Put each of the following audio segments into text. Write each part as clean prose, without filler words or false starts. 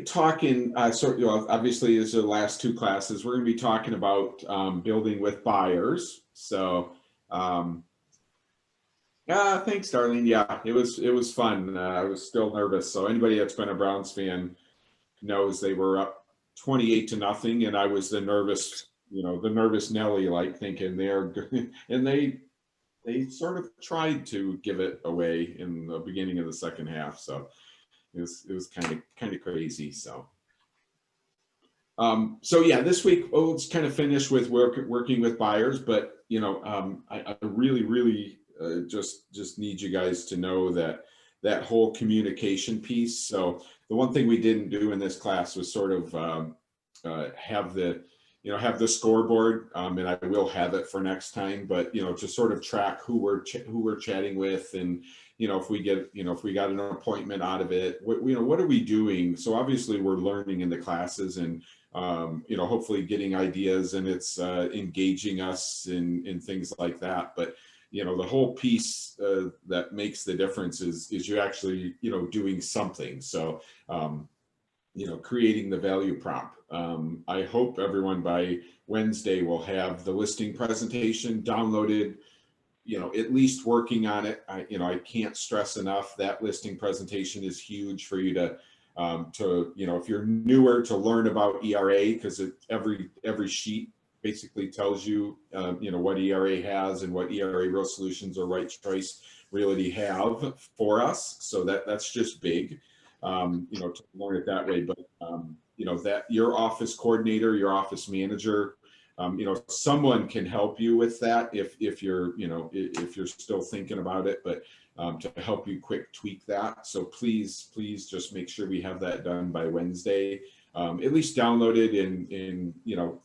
talking, obviously, as the last two classes, we're going to be talking about building with buyers. So, thanks, Darlene. Yeah, it was fun. I was still nervous. So anybody that's been a Browns fan knows they were up 28-0, and I was the nervous Nelly, like thinking they're good, and they sort of tried to give it away in the beginning of the second half. So it was kind of crazy. So yeah, this week let's kind of finish with working with buyers, but I really just need you guys to know that whole communication piece. So the one thing we didn't do in this class was sort of have the scoreboard, and I will have it for next time, but to sort of track who we're chatting with, and if we got an appointment out of it, what are we doing? So obviously we're learning in the classes, and hopefully getting ideas, and it's engaging us in things like that. But the whole piece that makes the difference is you actually doing something. So creating the value prop. I hope everyone by Wednesday will have the listing presentation downloaded, at least working on it. I can't stress enough that listing presentation is huge for you to if you're newer, to learn about ERA, because every sheet basically tells you, what ERA has and what ERA Real Solutions or Right Choice Realty have for us. So that's just big, to learn it that way. But, that your office coordinator, your office manager, someone can help you with that if you're still thinking about it, but to help you quick tweak that. So please just make sure we have that done by Wednesday. At least downloaded in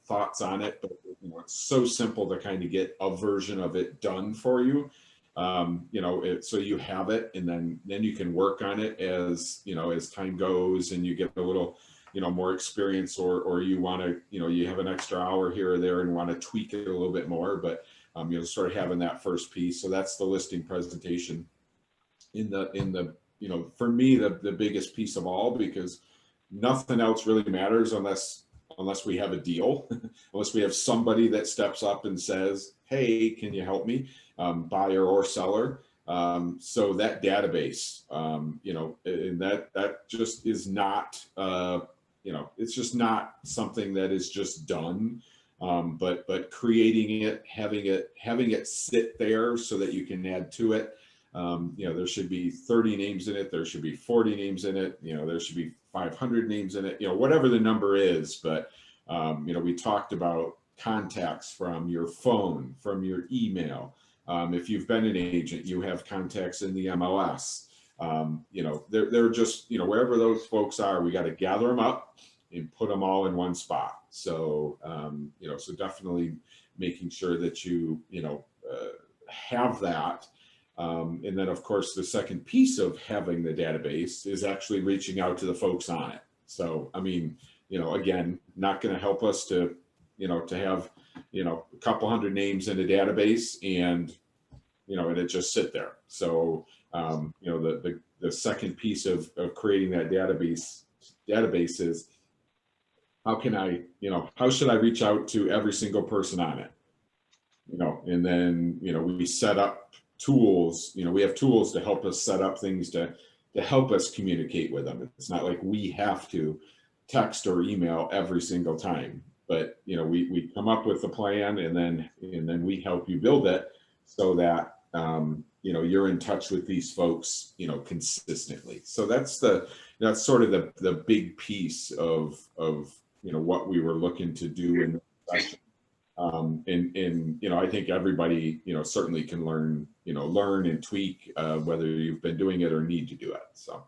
thoughts on it, but it's so simple to kind of get a version of it done for you. So you have it, and then you can work on it as time goes, and you get a little more experience, or you want to you have an extra hour here or there and want to tweak it a little bit more. But sort of having that first piece. So that's the listing presentation in the for me the biggest piece of all, because nothing else really matters unless we have a deal, unless we have somebody that steps up and says, hey, can you help me, buyer or seller. So that database, and that just is not, it's just not something that is just done. But creating it, having it sit there so that you can add to it. There should be 30 names in it. There should be 40 names in it. There should be 500 names in it, whatever the number is. But, we talked about contacts from your phone, from your email. If you've been an agent, you have contacts in the MLS. They're just, wherever those folks are, we got to gather them up and put them all in one spot. So, so definitely making sure that you have that. And then, of course, the second piece of having the database is actually reaching out to the folks on it. So, I mean, again, not going to help us to have, a couple hundred names in a database and it just sit there. So, the second piece of creating that database is, how should I reach out to every single person on it? And then, we set up tools, we have tools to help us set up things to help us communicate with them. It's not like we have to text or email every single time, but we come up with the plan, and then we help you build it so that you're in touch with these folks consistently. So that's sort of the big piece of what we were looking to do in the session. And I think everybody certainly can learn and tweak, whether you've been doing it or need to do it. So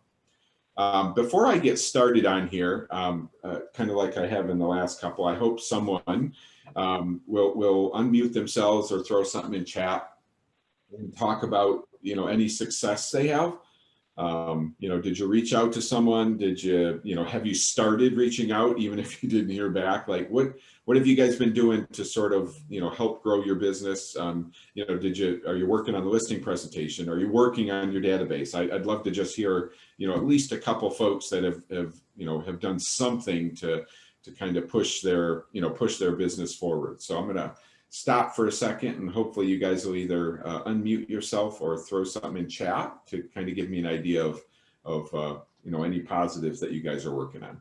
before I get started on here, kind of like I have in the last couple, I hope someone will unmute themselves or throw something in chat and talk about any success they have Did you reach out to someone? Did you, have you started reaching out even if you didn't hear back? Like what have you guys been doing to sort of, help grow your business? Are you working on the listing presentation? Are you working on your database? I'd love to just hear, at least a couple folks that have done something to kind of push their business forward. So I'm going to stop for a second and hopefully you guys will either unmute yourself or throw something in chat to kind of give me an idea of any positives that you guys are working on.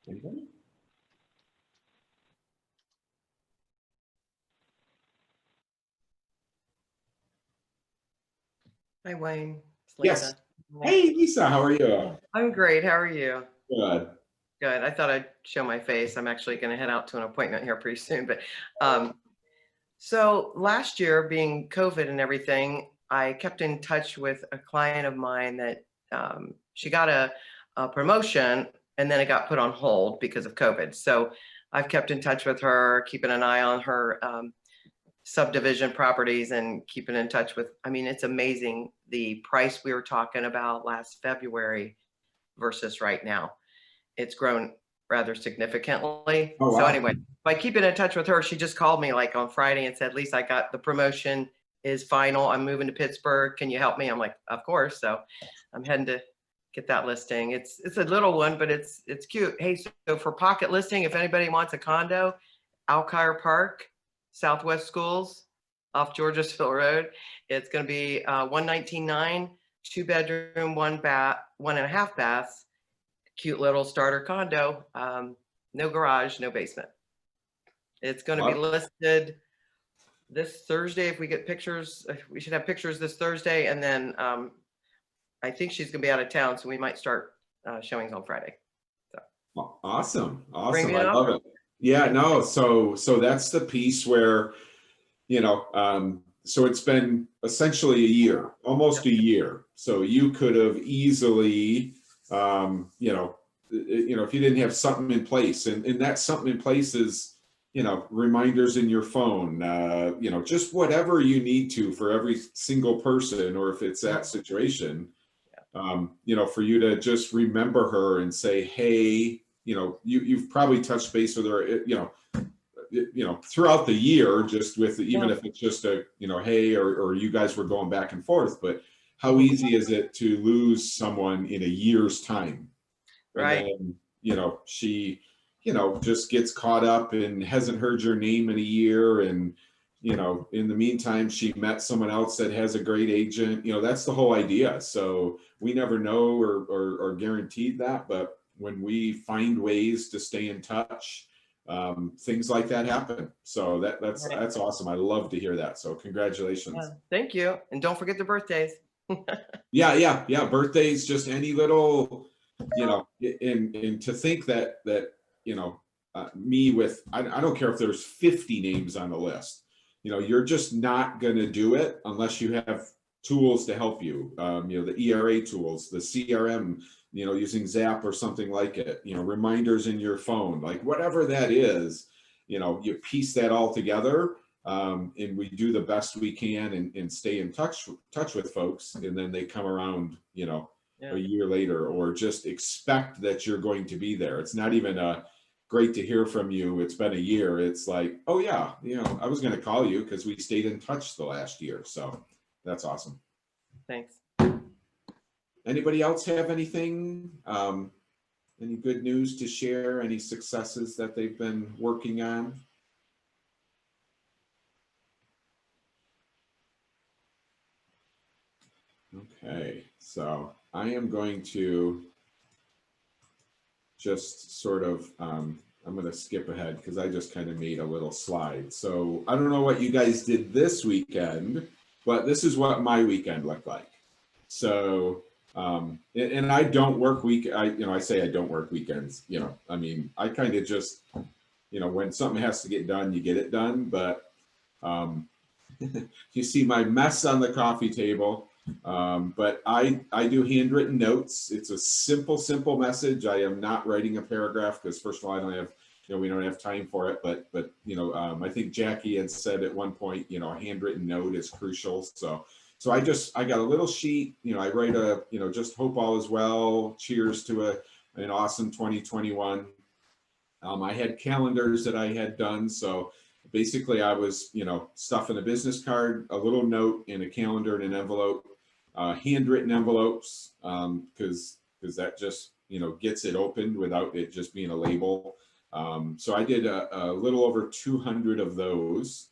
Anybody? Hi, Wayne. It's Lisa. Yes. Hey, Lisa, how are you? I'm great. How are you? Good. Good. I thought I'd show my face. I'm actually going to head out to an appointment here pretty soon. But so last year, being COVID and everything, I kept in touch with a client of mine that she got a promotion and then it got put on hold because of COVID. So I've kept in touch with her, keeping an eye on her subdivision properties and keeping in touch with, I mean, it's amazing the price we were talking about last February versus right now. It's grown rather significantly. Oh, wow. So anyway, by keeping in touch with her, she just called me like on Friday and said, Lisa, I got the promotion is final. I'm moving to Pittsburgh. Can you help me? I'm like, of course. So I'm heading to get that listing. It's a little one, but it's cute. Hey, so for pocket listing, if anybody wants a condo, Alkire Park, Southwest Schools off Georgesville Road. It's going to be 119.9, 2-bedroom, 1.5 baths, cute little starter condo, no garage, no basement. It's going to be listed this Thursday. If we get pictures, we should have pictures this Thursday. And then I think she's going to be out of town, so we might start showings on Friday. So. Awesome. I love it. Yeah, no. So that's the piece where, so it's been essentially a year, almost a year. So you could have easily, if you didn't have something in place, and that something in place is, reminders in your phone, just whatever you need to for every single person, or if it's that situation, for you to just remember her and say, hey, you've probably touched base with her, throughout the year, just with, even if it's just a, hey, or you guys were going back and forth, but how easy is it to lose someone in a year's time? Right. And then, she, just gets caught up and hasn't heard your name in a year. And, in the meantime, she met someone else that has a great agent. That's the whole idea. So we never know or guaranteed that, but when we find ways to stay in touch, things like that happen. So that's awesome. I love to hear that. So congratulations. Yeah, thank you. And don't forget the birthdays. Yeah. Birthdays, just any little, and to think that, me with, I don't care if there's 50 names on the list, you're just not going to do it unless you have tools to help you. The ERA tools, the CRM, using Zap or something like it, reminders in your phone, like whatever that is, you piece that all together, and we do the best we can and stay in touch with folks. And then they come around, a year later, or just expect that you're going to be there. It's not even great to hear from you. It's been a year. It's like, oh yeah, I was going to call you because we stayed in touch the last year. So that's awesome. Thanks. Anybody else have anything? Any good news to share? Any successes that they've been working on? Okay, so I am going to just sort of, I'm going to skip ahead because I just kind of made a little slide. So I don't know what you guys did this weekend, but this is what my weekend looked like. So, and I don't work I say I don't work weekends, I mean, I kind of just, when something has to get done, you get it done. But you see my mess on the coffee table. But I do handwritten notes. It's a simple message. I am not writing a paragraph because, first of all, I don't have we don't have time for it, but I think Jackie had said at one point, a handwritten note is crucial. So I got a little sheet, I write just hope all is well. Cheers to an awesome 2021. I had calendars that I had done. So basically I was, stuffing a business card, a little note in a calendar in an envelope, handwritten envelopes, because that just, gets it opened without it just being a label. So I did a little over 200 of those.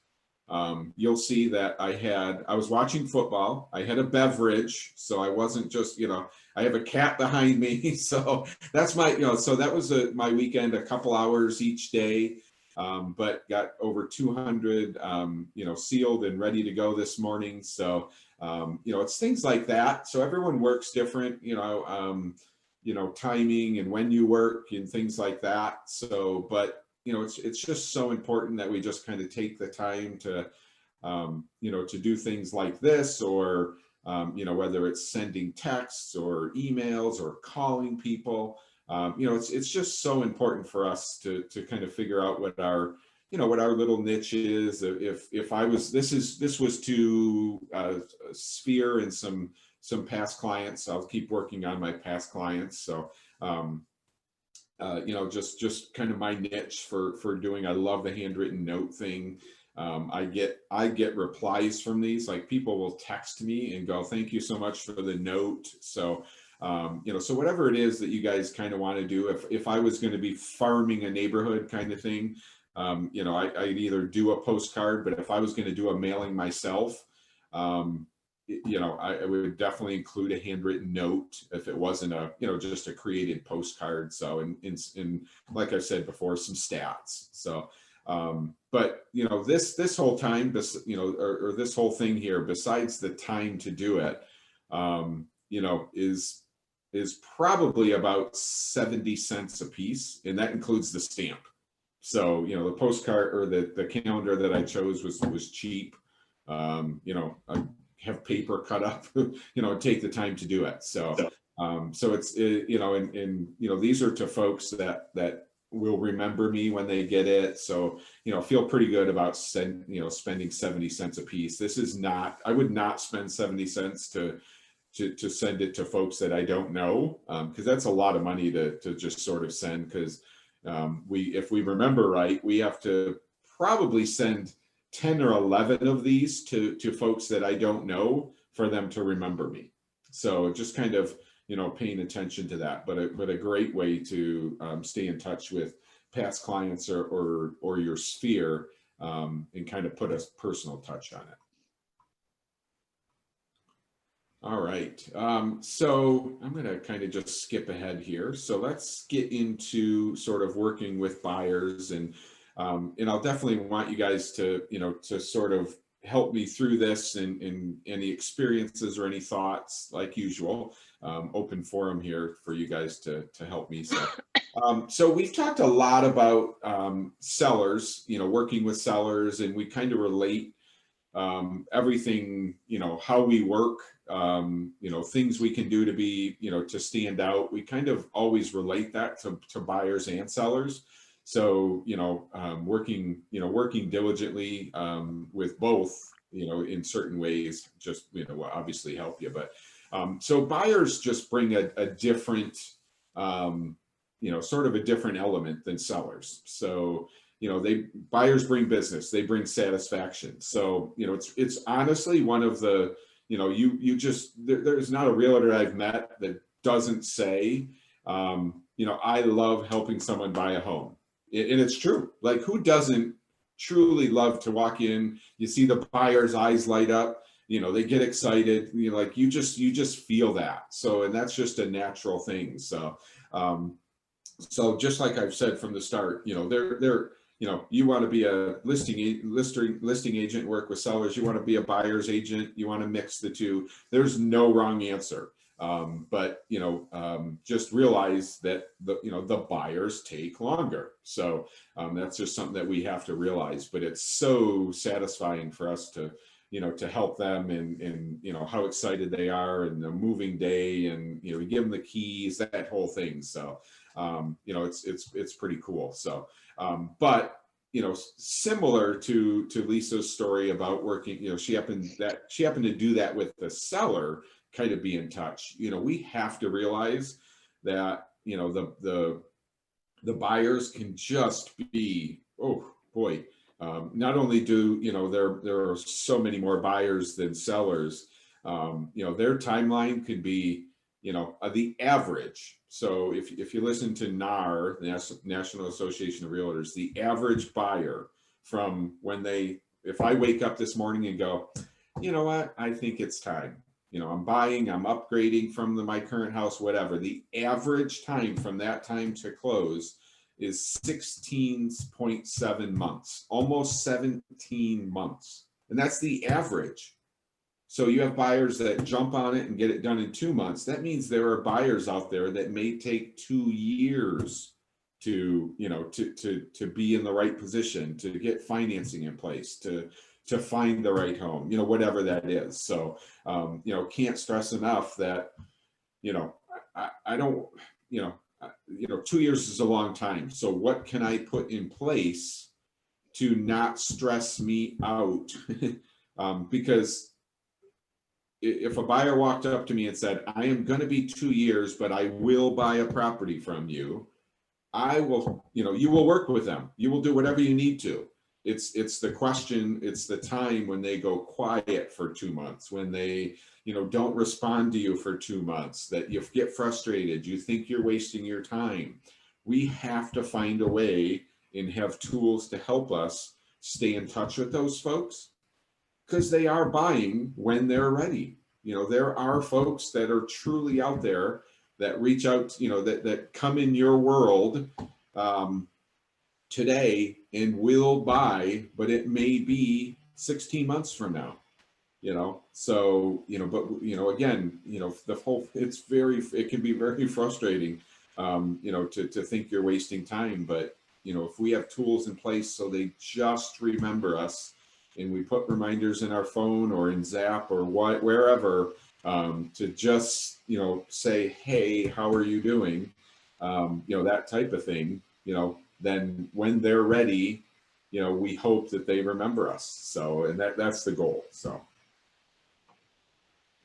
You'll see that I was watching football. I had a beverage, so I wasn't just, I have a cat behind me. So that's my, so that was my weekend, a couple hours each day, but got over 200, sealed and ready to go this morning. So, it's things like that. So everyone works different, timing and when you work and things like that. So, but it's just so important that we just kind of take the time to, to do things like this, or, whether it's sending texts or emails or calling people, it's just so important for us to kind of figure out what our, what our little niche is. If I was, this was to Sphere and some past clients. I'll keep working on my past clients. So, just kind of my niche for doing. I love the handwritten note thing. I get replies from these, like people will text me and go, thank you so much for the note. So, so whatever it is that you guys kind of want to do, if I was going to be farming a neighborhood kind of thing, I'd either do a postcard, but if I was going to do a mailing myself, I would definitely include a handwritten note if it wasn't just a created postcard. So, in like I said before, some stats. So, but this whole time, or this whole thing here, besides the time to do it, is probably about 70 cents a piece, and that includes the stamp. So, the postcard or the calendar that I chose was cheap. I have paper cut up, take the time to do it. So, so it's, and these are to folks that will remember me when they get it. So, feel pretty good about spending 70 cents a piece. This is not, I would not spend 70 cents to send it to folks that I don't know, because that's a lot of money to just sort of send, because if we remember right, we have to probably send 10 or 11 of these to folks that I don't know for them to remember me. So just kind of, paying attention to that, but a great way to stay in touch with past clients or your sphere, and kind of put a personal touch on it. All right, so I'm going to kind of just skip ahead here. So let's get into sort of working with buyers, and I'll definitely want you guys to, to sort of help me through this, and any experiences or any thoughts, like usual. Open forum here for you guys to help me. So, so we've talked a lot about sellers, working with sellers, and we kind of relate everything, how we work, things we can do to be, to stand out. We kind of always relate that to buyers and sellers. So, working diligently with both, in certain ways, just, will obviously help you. But so buyers just bring a different, sort of a different element than sellers. So, buyers bring business, they bring satisfaction. So, it's honestly one of the, there's not a realtor I've met that doesn't say, I love helping someone buy a home. And it's true. Like, who doesn't truly love to walk in, you see the buyer's eyes light up, they get excited, like you just feel that. So, and that's just a natural thing. So, so just like I've said from the start, they're you want to be a listing agent, work with sellers. You want to be a buyer's agent. You want to mix the two. There's no wrong answer. But just realize that the buyers take longer. So that's just something that we have to realize. But it's so satisfying for us to to help them, and how excited they are, and the moving day, and we give them the keys, that whole thing. So it's pretty cool. So But similar to Lisa's story about working, she happened to do that with the seller, kind of be in touch. We have to realize that, the buyers can just be, oh boy, not only do, there are so many more buyers than sellers, their timeline could be, the average. So if you listen to NAR, the National Association of Realtors, the average buyer from if I wake up this morning and go, you know what, I think it's time, I'm buying, I'm upgrading from my current house, whatever, the average time from that time to close is 16.7 months, almost 17 months. And that's the average. So you have buyers that jump on it and get it done in 2 months. That means there are buyers out there that may take 2 years to be in the right position, to get financing in place, to find the right home, whatever that is. So, can't stress enough that, I don't, 2 years is a long time. So what can I put in place to not stress me out? Because if a buyer walked up to me and said, I am going to be 2 years, but I will buy a property from you, I will, you will work with them. You will do whatever you need to. It's the question, it's the time when they go quiet for 2 months, when they, don't respond to you for 2 months, that you get frustrated, you think you're wasting your time. We have to find a way and have tools to help us stay in touch with those folks, because they are buying when they're ready. There are folks that are truly out there that reach out, that come in your world today and will buy, but it may be 16 months from now. So, but, again, the whole, it can be very frustrating, to think you're wasting time. But, if we have tools in place so they just remember us, and we put reminders in our phone or in Zap or wherever, to just, say, hey, how are you doing? That type of thing, then when they're ready, we hope that they remember us. So, and that's the goal. So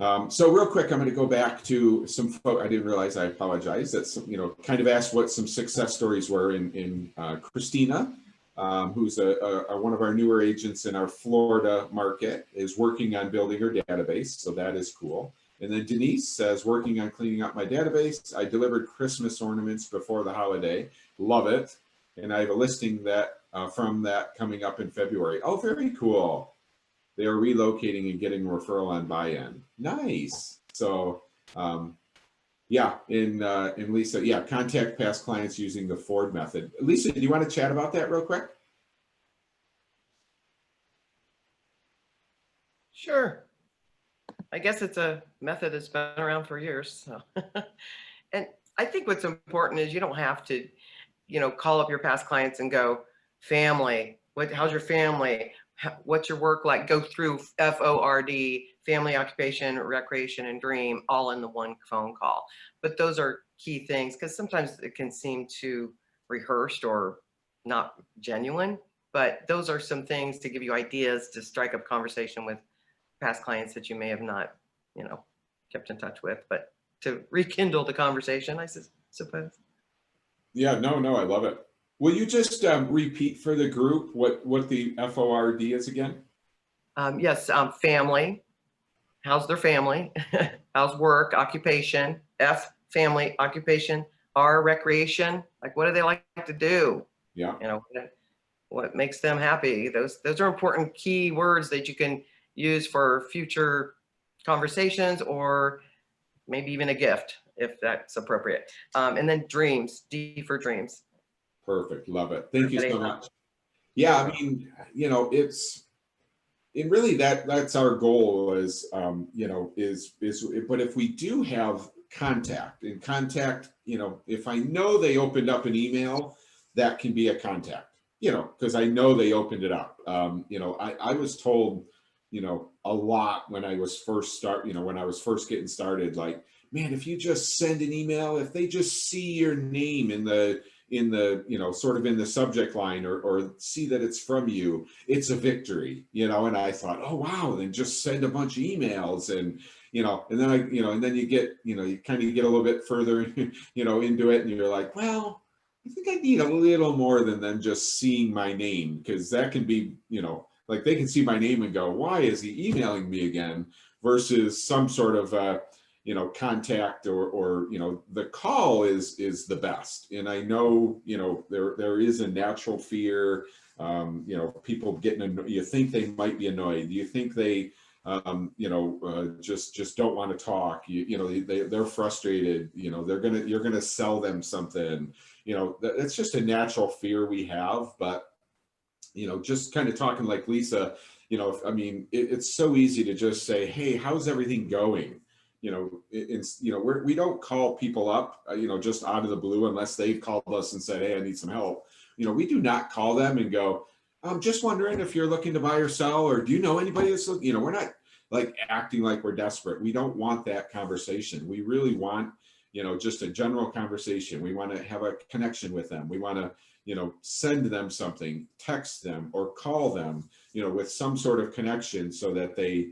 real quick, I'm going to go back to some folks. I didn't realize, I apologize, that some, kind of asked what some success stories were in Christina, who's one of our newer agents in our Florida market, is working on building her database. So that is cool. And then Denise says, working on cleaning up my database. I delivered Christmas ornaments before the holiday. Love it. And I have a listing that from that coming up in February. Oh, very cool. They are relocating and getting a referral on buy-in. Nice. So, yeah, in Lisa, yeah, contact past clients using the Ford method. Lisa, do you want to chat about that real quick? Sure. I guess it's a method that's been around for years. So. And I think what's important is you don't have to, call up your past clients and go, family, how's your family? What's your work like? Go through FORD, family, occupation, recreation, and dream, all in the one phone call. But those are key things, because sometimes it can seem too rehearsed or not genuine. But those are some things to give you ideas to strike up conversation with past clients that you may have not, kept in touch with, but to rekindle the conversation, I suppose. Yeah, no, I love it. Will you just repeat for the group what the FORD is again? Yes, family. How's their family? How's work, occupation? F, family, occupation. R, recreation. Like, what do they like to do? Yeah. What makes them happy? Those are important key words that you can use for future conversations, or maybe even a gift if that's appropriate. And then dreams, D for dreams. Perfect. Love it. Thank you so much. Yeah, I mean, it really that's our goal is, but if we do have contact, if I know they opened up an email, that can be a contact, because I know they opened it up. I was told, a lot when I was first when I was first getting started, like, man, if you just send an email, if they just see your name in the in the, sort of in the subject line, or see that it's from you, it's a victory, and I thought, oh, wow, then just send a bunch of emails. And, and then and then you get, you kind of get a little bit further, into it, and you're like, well, I think I need a little more than just seeing my name, because that can be, like they can see my name and go, why is he emailing me again? Versus some sort of, contact, or, the call is the best. And I know, there is a natural fear, people getting, you think they might be annoyed. You think they, just don't want to talk. They're frustrated. You're gonna sell them something. That's just a natural fear we have. But just kind of talking like Lisa, it's so easy to just say, hey, how's everything going? We don't call people up, just out of the blue, unless they've called us and said, hey, I need some help. We do not call them and go, I'm just wondering if you're looking to buy or sell, or do you know anybody that's looking, we're not like acting like we're desperate. We don't want that conversation. We really want, just a general conversation. We want to have a connection with them. We want to, send them something, text them, or call them, with some sort of connection, so that they,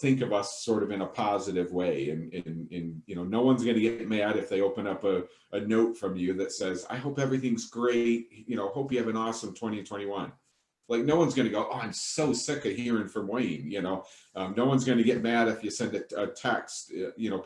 think of us sort of in a positive way. And no one's going to get mad if they open up a note from you that says, I hope everything's great. Hope you have an awesome 2021. Like, no one's going to go, oh, I'm so sick of hearing from Wayne. No one's going to get mad if you send a text,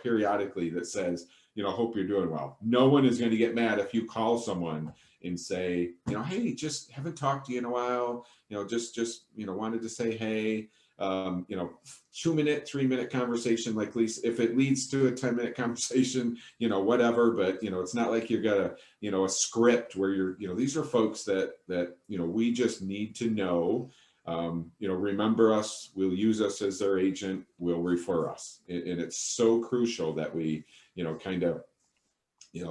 periodically that says, hope you're doing well. No one is going to get mad if you call someone and say, hey, just haven't talked to you in a while. Just wanted to say, hey, 2-minute, 3-minute conversation, like Lisa, if it leads to a 10-minute conversation, whatever. But, it's not like you've got a script where you're, these are folks that, we just need to know, remember us, will use us as their agent, will refer us. And it's so crucial that we, kind of,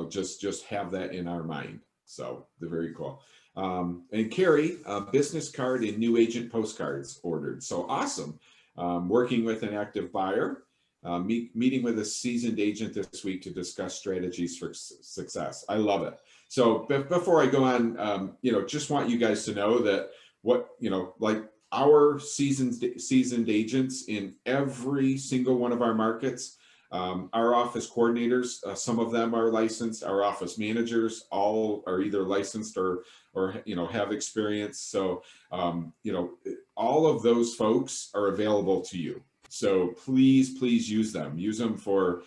just have that in our mind. So they're very cool. And Carrie, business card and new agent postcards ordered. So awesome. Working with an active buyer, meeting with a seasoned agent this week to discuss strategies for success. I love it. So before I go on, just want you guys to know that like our seasoned agents in every single one of our markets, our office coordinators, some of them are licensed. Our office managers all are either licensed or have experience. So, all of those folks are available to you. So please use them. Use them for,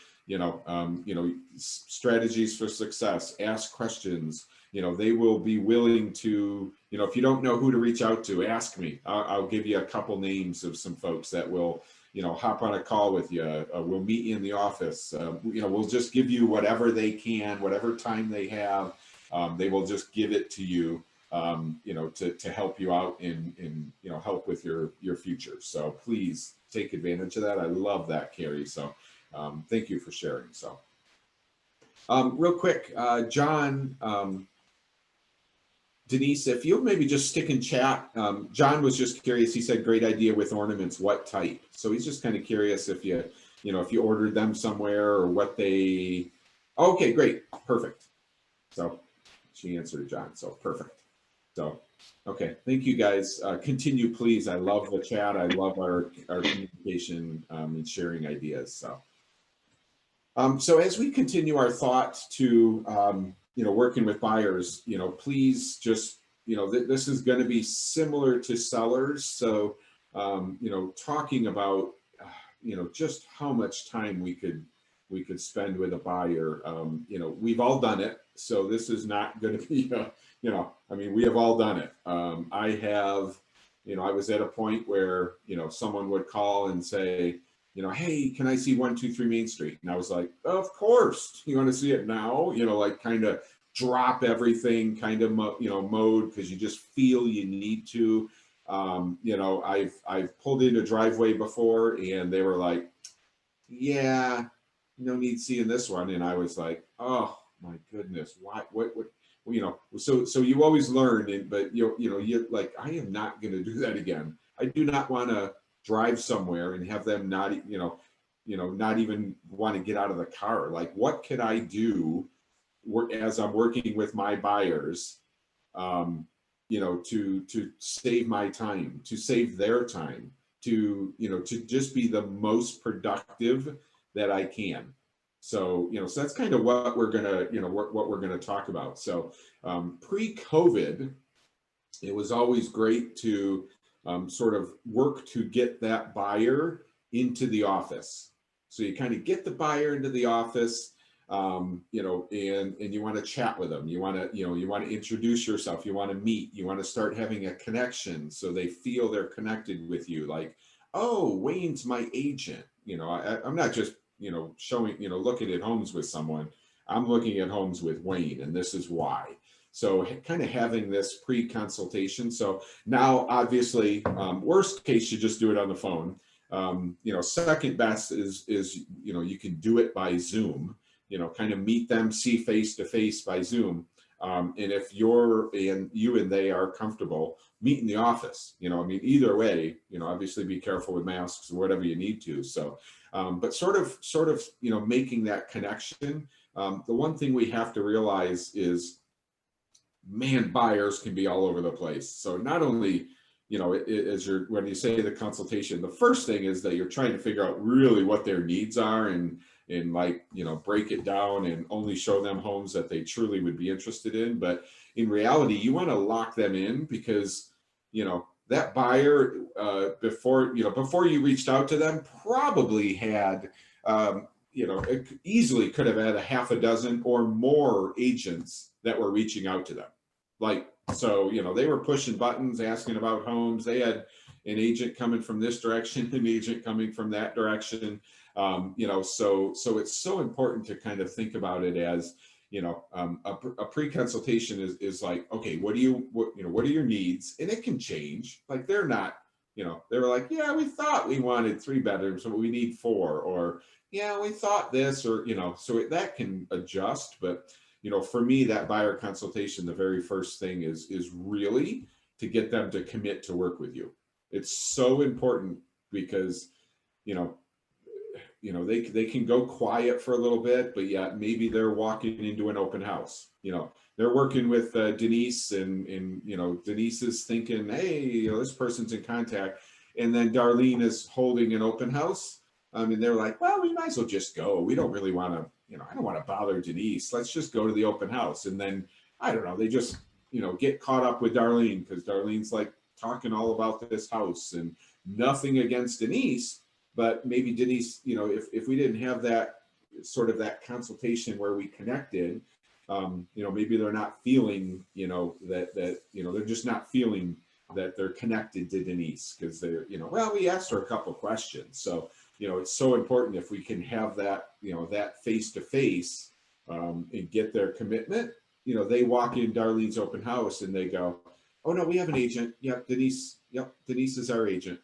strategies for success. Ask questions. They will be willing to, if you don't know who to reach out to, ask me. I'll give you a couple names of some folks that will, hop on a call with you. We'll meet you in the office. We'll just give you whatever they can, whatever time they have. They will just give it to you, to help you out in help with your future. So please take advantage of that. I love that, Carrie. So thank you for sharing. So real quick, John, Denise, if you'll maybe just stick in chat. John was just curious. He said, great idea with ornaments. What type? So he's just kind of curious if you ordered them somewhere or what they, okay, great. Perfect. So she answered John. So perfect. So, okay. Thank you guys. Continue, please. I love the chat. I love our communication and sharing ideas. So as we continue our thoughts to, working with buyers, please just, this is going to be similar to sellers. So, talking about, just how much time we could spend with a buyer. We've all done it. So this is not going to be, we have all done it. I have, I was at a point where, someone would call and say, hey, can I see 123 Main Street? And I was like, of course. You want to see it now? Like kind of drop everything kind of, mode, because you just feel you need to. I've pulled into a driveway before and they were like, yeah, no need seeing this one. And I was like, oh my goodness, what, so you always learn, but you're like, I am not going to do that again. I do not want to drive somewhere and have them not even want to get out of the car. Like, what could I do as I'm working with my buyers, you know, to save my time, to save their time, to, you know, to just be the most productive that I can. So, you know, so that's kind of what we're gonna, you know, what we're gonna talk about. So, pre-COVID, it was always great to sort of work to get that buyer into the office. So you kind of get the buyer into the office, you know, and you want to chat with them. You want to, you know, you want to introduce yourself. You want to meet. You want to start having a connection so they feel they're connected with you. Like, oh, Wayne's my agent. You know, I'm not just, you know, showing, you know, looking at homes with someone. I'm looking at homes with Wayne, and this is why. So kind of having this pre-consultation. So now, obviously, worst case, you just do it on the phone. You know, second best is, you know, you can do it by Zoom, you know, kind of meet them, see face to face by Zoom. And if you and they are comfortable, meet in the office. You know, I mean, either way, you know, obviously be careful with masks or whatever you need to. So, but sort of, you know, making that connection. The one thing we have to realize is, man, buyers can be all over the place. So not only, you know, as when you say the consultation, the first thing is that you're trying to figure out really what their needs are, and like, you know, break it down and only show them homes that they truly would be interested in. But in reality, you want to lock them in, because, you know, that buyer, before you reached out to them, probably had, you know, it easily could have had a half a dozen or more agents that were reaching out to them. Like, so, you know, they were pushing buttons, asking about homes. They had an agent coming from this direction, an agent coming from that direction. You know, so it's so important to kind of think about it as, you know, a pre-consultation is like, okay, what are your needs? And it can change. Like, they're not, you know, they were like, yeah, we thought we wanted 3 bedrooms, but we need 4, or yeah, we thought this, or, you know, so that can adjust. But, you know, for me, that buyer consultation, the very first thing is really to get them to commit to work with you. It's so important, because, you know, they can go quiet for a little bit, but yeah, maybe they're walking into an open house. You know, they're working with Denise, and you know, Denise is thinking, hey, you know, this person's in contact, and then Darlene is holding an open house. And they're like, well, we might as well just go. We don't really want to, you know, I don't want to bother Denise. Let's just go to the open house. And then, I don't know, they just, you know, get caught up with Darlene, because Darlene's like talking all about this house, and nothing against Denise, but maybe Denise, you know, if we didn't have that sort of that consultation where we connected, you know, maybe they're not feeling, you know, that, you know, they're just not feeling that they're connected to Denise, because they're, you know, well, we asked her a couple questions. So, you know, it's so important if we can have that, you know, that face to face, and get their commitment. You know, they walk in Darlene's open house and they go, oh no, we have an agent. Yep, Denise. Yep, Denise is our agent.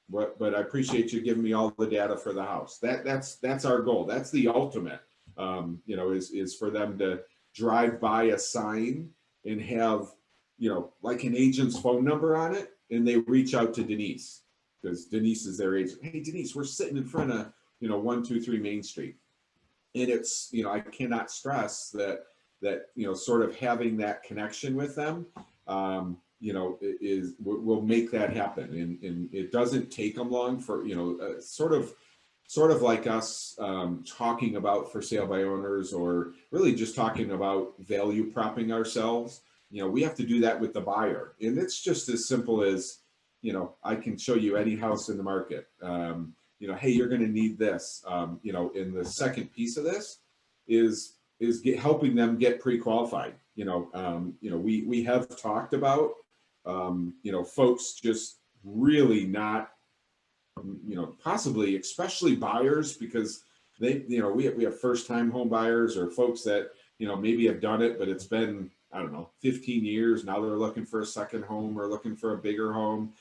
But I appreciate you giving me all the data for the house. That's our goal. That's the ultimate. You know, is for them to drive by a sign and have, you know, like an agent's phone number on it, and they reach out to Denise, because Denise is their agent. Hey, Denise, we're sitting in front of, you know, 123 Main Street. And it's, you know, I cannot stress that, you know, sort of having that connection with them, you know, will make that happen. And it doesn't take them long for, you know, sort of like us talking about for sale by owners, or really just talking about value propping ourselves. You know, we have to do that with the buyer. And it's just as simple as, you know, I can show you any house in the market. You know, hey, you're going to need this. You know, and the second piece of this is helping them get pre-qualified. You know, we have talked about, you know, folks just really not, you know, possibly, especially buyers, because they, you know, we have first-time home buyers, or folks that, you know, maybe have done it, but it's been, I don't know, 15 years. Now they're looking for a second home or looking for a bigger home.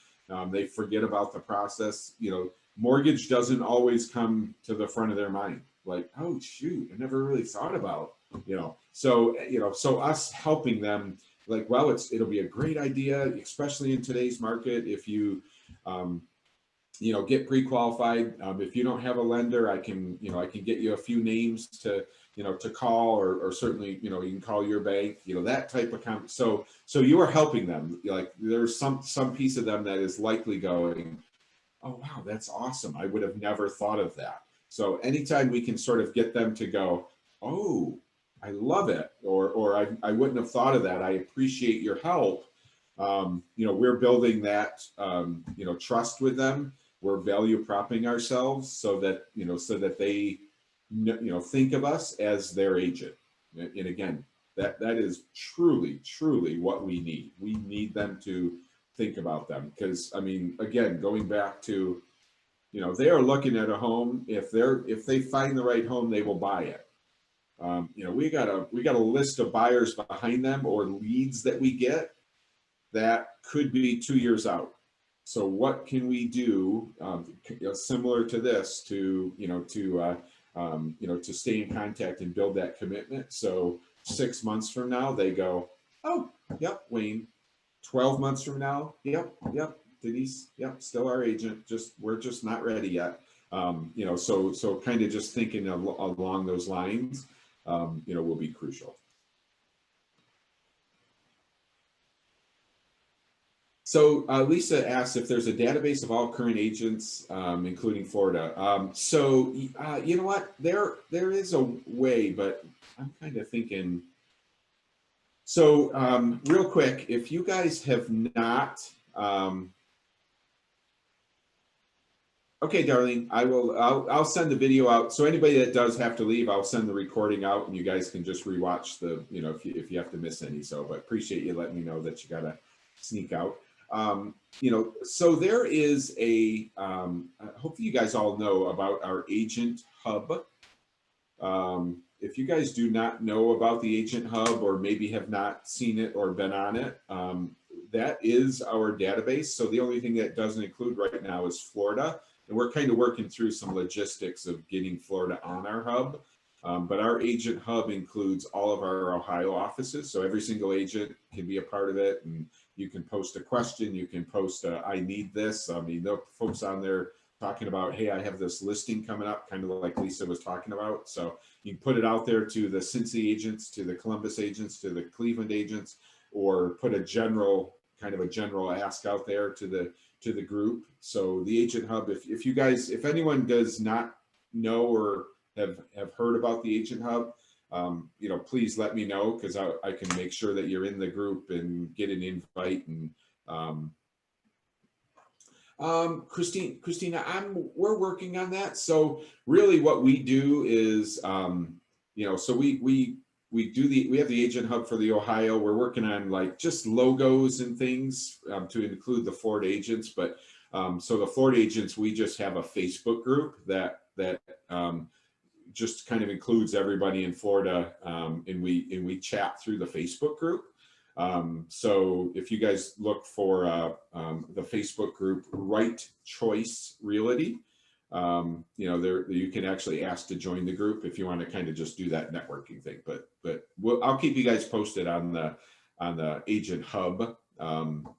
They forget about the process. You know, mortgage doesn't always come to the front of their mind. Like, oh shoot, I never really thought about, you know. So, you know, so us helping them, like, well, it'll be a great idea, especially in today's market, if you, get pre-qualified. If you don't have a lender, I can get you a few names to, to call, or certainly, you can call your bank, that type of so you are helping them. Like, there's some piece of them that is likely going, oh, wow, that's awesome. I would have never thought of that. So anytime we can sort of get them to go, oh, I love it, or I wouldn't have thought of that. I appreciate your help. We're building that, trust with them. We're value propping ourselves so that, they, think of us as their agent. And again, that is truly, truly what we need. We need them to think about them, because, I mean, again, going back to, they are looking at a home. If they find the right home, they will buy it. We got a list of buyers behind them, or leads that we get that could be 2 years out. So what can we do, similar to this, to stay in contact and build that commitment? So 6 months from now, they go, oh, yep, Wayne. 12 months from now, yep, Denise, yep, still our agent. We're just not ready yet. So kind of just thinking along those lines, will be crucial. So Lisa asks if there's a database of all current agents, including Florida. You know what? There is a way, but I'm kind of thinking. So real quick, if you guys have not, okay, Darlene, I'll send the video out. So anybody that does have to leave, I'll send the recording out, and you guys can just rewatch the, if you have to miss any. So, but appreciate you letting me know that you got to sneak out. So there is a, hopefully you guys all know about our agent hub. If you guys do not know about the agent hub, or maybe have not seen it or been on it, that is our database. So the only thing that doesn't include right now is Florida. And we're kind of working through some logistics of getting Florida on our hub. But our agent hub includes all of our Ohio offices. So every single agent can be a part of it. And you can post a question. You can post, I need this. I mean, there are folks on there talking about, hey, I have this listing coming up, kind of like Lisa was talking about. So you can put it out there to the Cincy agents, to the Columbus agents, to the Cleveland agents, or put a general ask out there to the group. So the agent hub, if you guys, if anyone does not know or have heard about the agent hub, please let me know, because I can make sure that you're in the group and get an invite. And Christina, we're working on that. So really what we do is, so we have the agent hub for the Ohio. We're working on like just logos and things to include the Florida agents. But so the Florida agents, we just have a Facebook group that just kind of includes everybody in Florida, and we chat through the Facebook group. So if you guys look for the Facebook group, Right Choice Realty, there you can actually ask to join the group if you want to kind of just do that networking thing. But I'll keep you guys posted on the agent hub,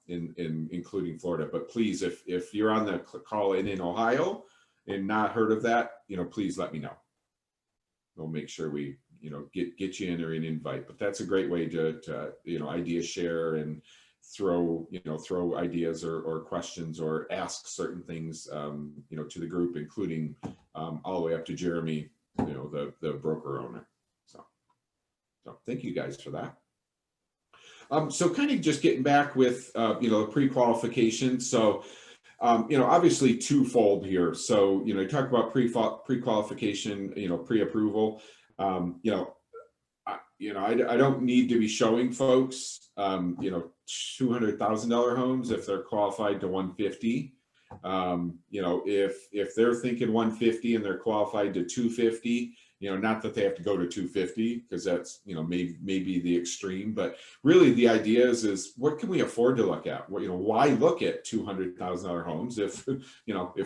including Florida. But please, if you're on the call in Ohio and not heard of that, please let me know. We'll make sure we get you in or an invite. But that's a great way to idea share and throw ideas or questions, or ask certain things to the group, including all the way up to Jeremy, the broker owner. So thank you guys for that. So kind of just getting back with pre-qualification. So obviously twofold here. So you talk about pre-qualification, pre-approval. I don't need to be showing folks, $200,000 homes if they're qualified to 150. If they're thinking 150 and they're qualified to 250, not that they have to go to 250, because that's, maybe the extreme, but really the idea is what can we afford to look at? Why look at $200,000 homes if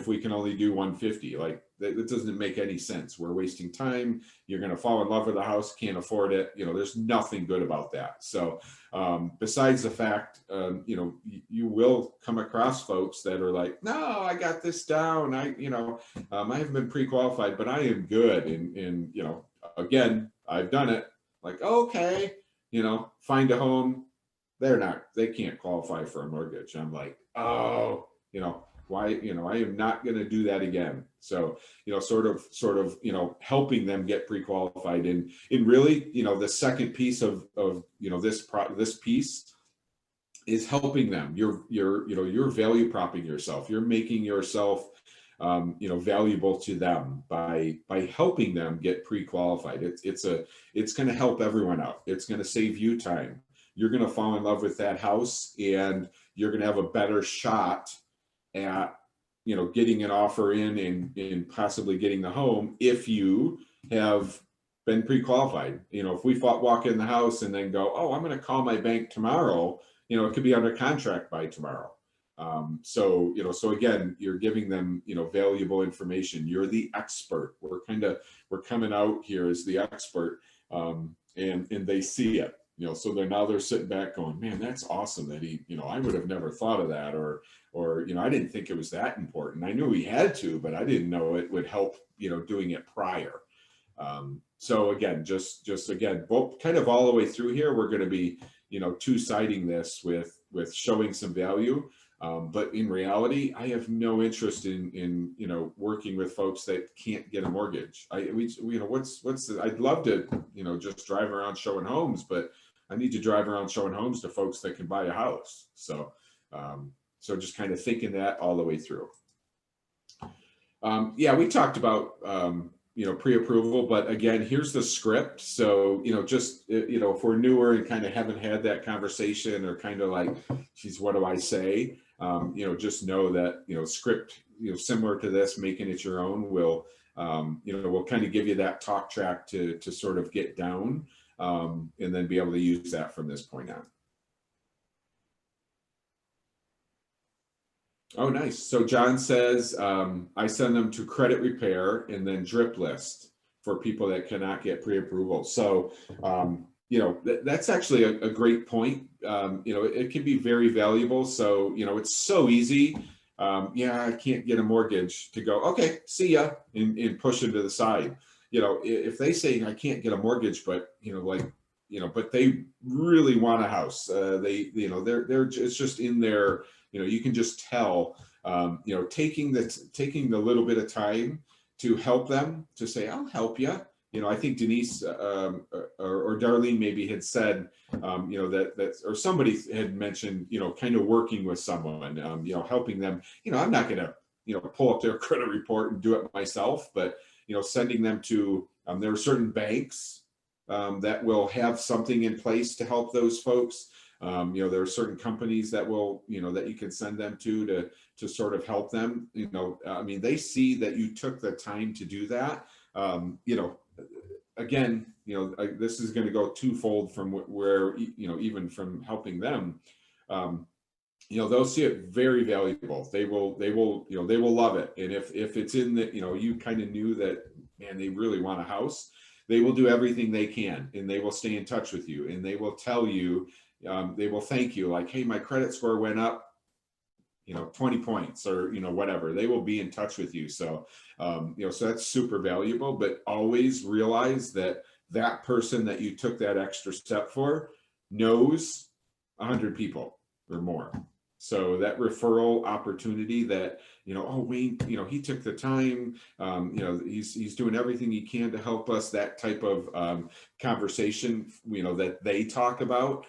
we can only do 150? Like, That doesn't make any sense. We're wasting time. You're going to fall in love with the house, can't afford it. There's nothing good about that. So besides the fact, you will come across folks that are like, no, I got this down. I haven't been pre-qualified, but I am good. And again, I've done it. Like, okay, find a home. They can't qualify for a mortgage. I'm like, oh, why, I am not going to do that again. So, sort of, helping them get pre-qualified, and really, the second piece of this piece is helping them. You're value propping yourself. You're making yourself, valuable to them by helping them get pre-qualified. It's going to help everyone out. It's going to save you time. You're going to fall in love with that house, and you're going to have a better shot at getting an offer in and possibly getting the home if you have been pre-qualified. If we walk in the house and then go, oh, I'm going to call my bank tomorrow, it could be under contract by tomorrow. So again, you're giving them, valuable information. You're the expert. We're coming out here as the expert, and they see it. So they're sitting back going, man, that's awesome that he, I would have never thought of that, or I didn't think it was that important. I knew he had to, but I didn't know it would help, doing it prior. So again, just again, both kind of all the way through here, we're going to be, two-siding this with showing some value. But in reality, I have no interest in working with folks that can't get a mortgage. I'd love to, just drive around showing homes, but I need to drive around showing homes to folks that can buy a house. So, just kind of thinking that all the way through. Yeah, we talked about, pre-approval, but again, here's the script. So, just, if we're newer and kind of haven't had that conversation, or kind of like, geez, what do I say? Just know that, script, similar to this, making it your own will kind of give you that talk track to sort of get down, and then be able to use that from this point on. Oh, nice. So John says, I send them to credit repair and then drip list for people that cannot get pre-approval. So, that's actually a great point. It can be very valuable. So, it's so easy. Yeah, I can't get a mortgage, to go, okay, see ya, and push them to the side. If they say I can't get a mortgage, but, but they really want a house, it's just in their, you can just tell, taking the little bit of time to help them, to say, I'll help you. I think Denise or Darlene maybe had said, that or somebody had mentioned, kind of working with someone, helping them. I'm not going to, pull up their credit report and do it myself, but, sending them to, there are certain banks that will have something in place to help those folks. There are certain companies that will, that you can send them to sort of help them. They see that you took the time to do that. Again, this is going to go twofold from where, even from helping them, they'll see it very valuable. They will love it. And if it's in the, you kind of knew that, man, they really want a house, they will do everything they can, and they will stay in touch with you, and they will tell you, they will thank you, like, hey, my credit score went up, 20 points, or, whatever. They will be in touch with you. So, so that's super valuable, but always realize that that person that you took that extra step for knows 100 people or more. So that referral opportunity that, oh, Wayne, he took the time, he's doing everything he can to help us, that type of conversation, that they talk about,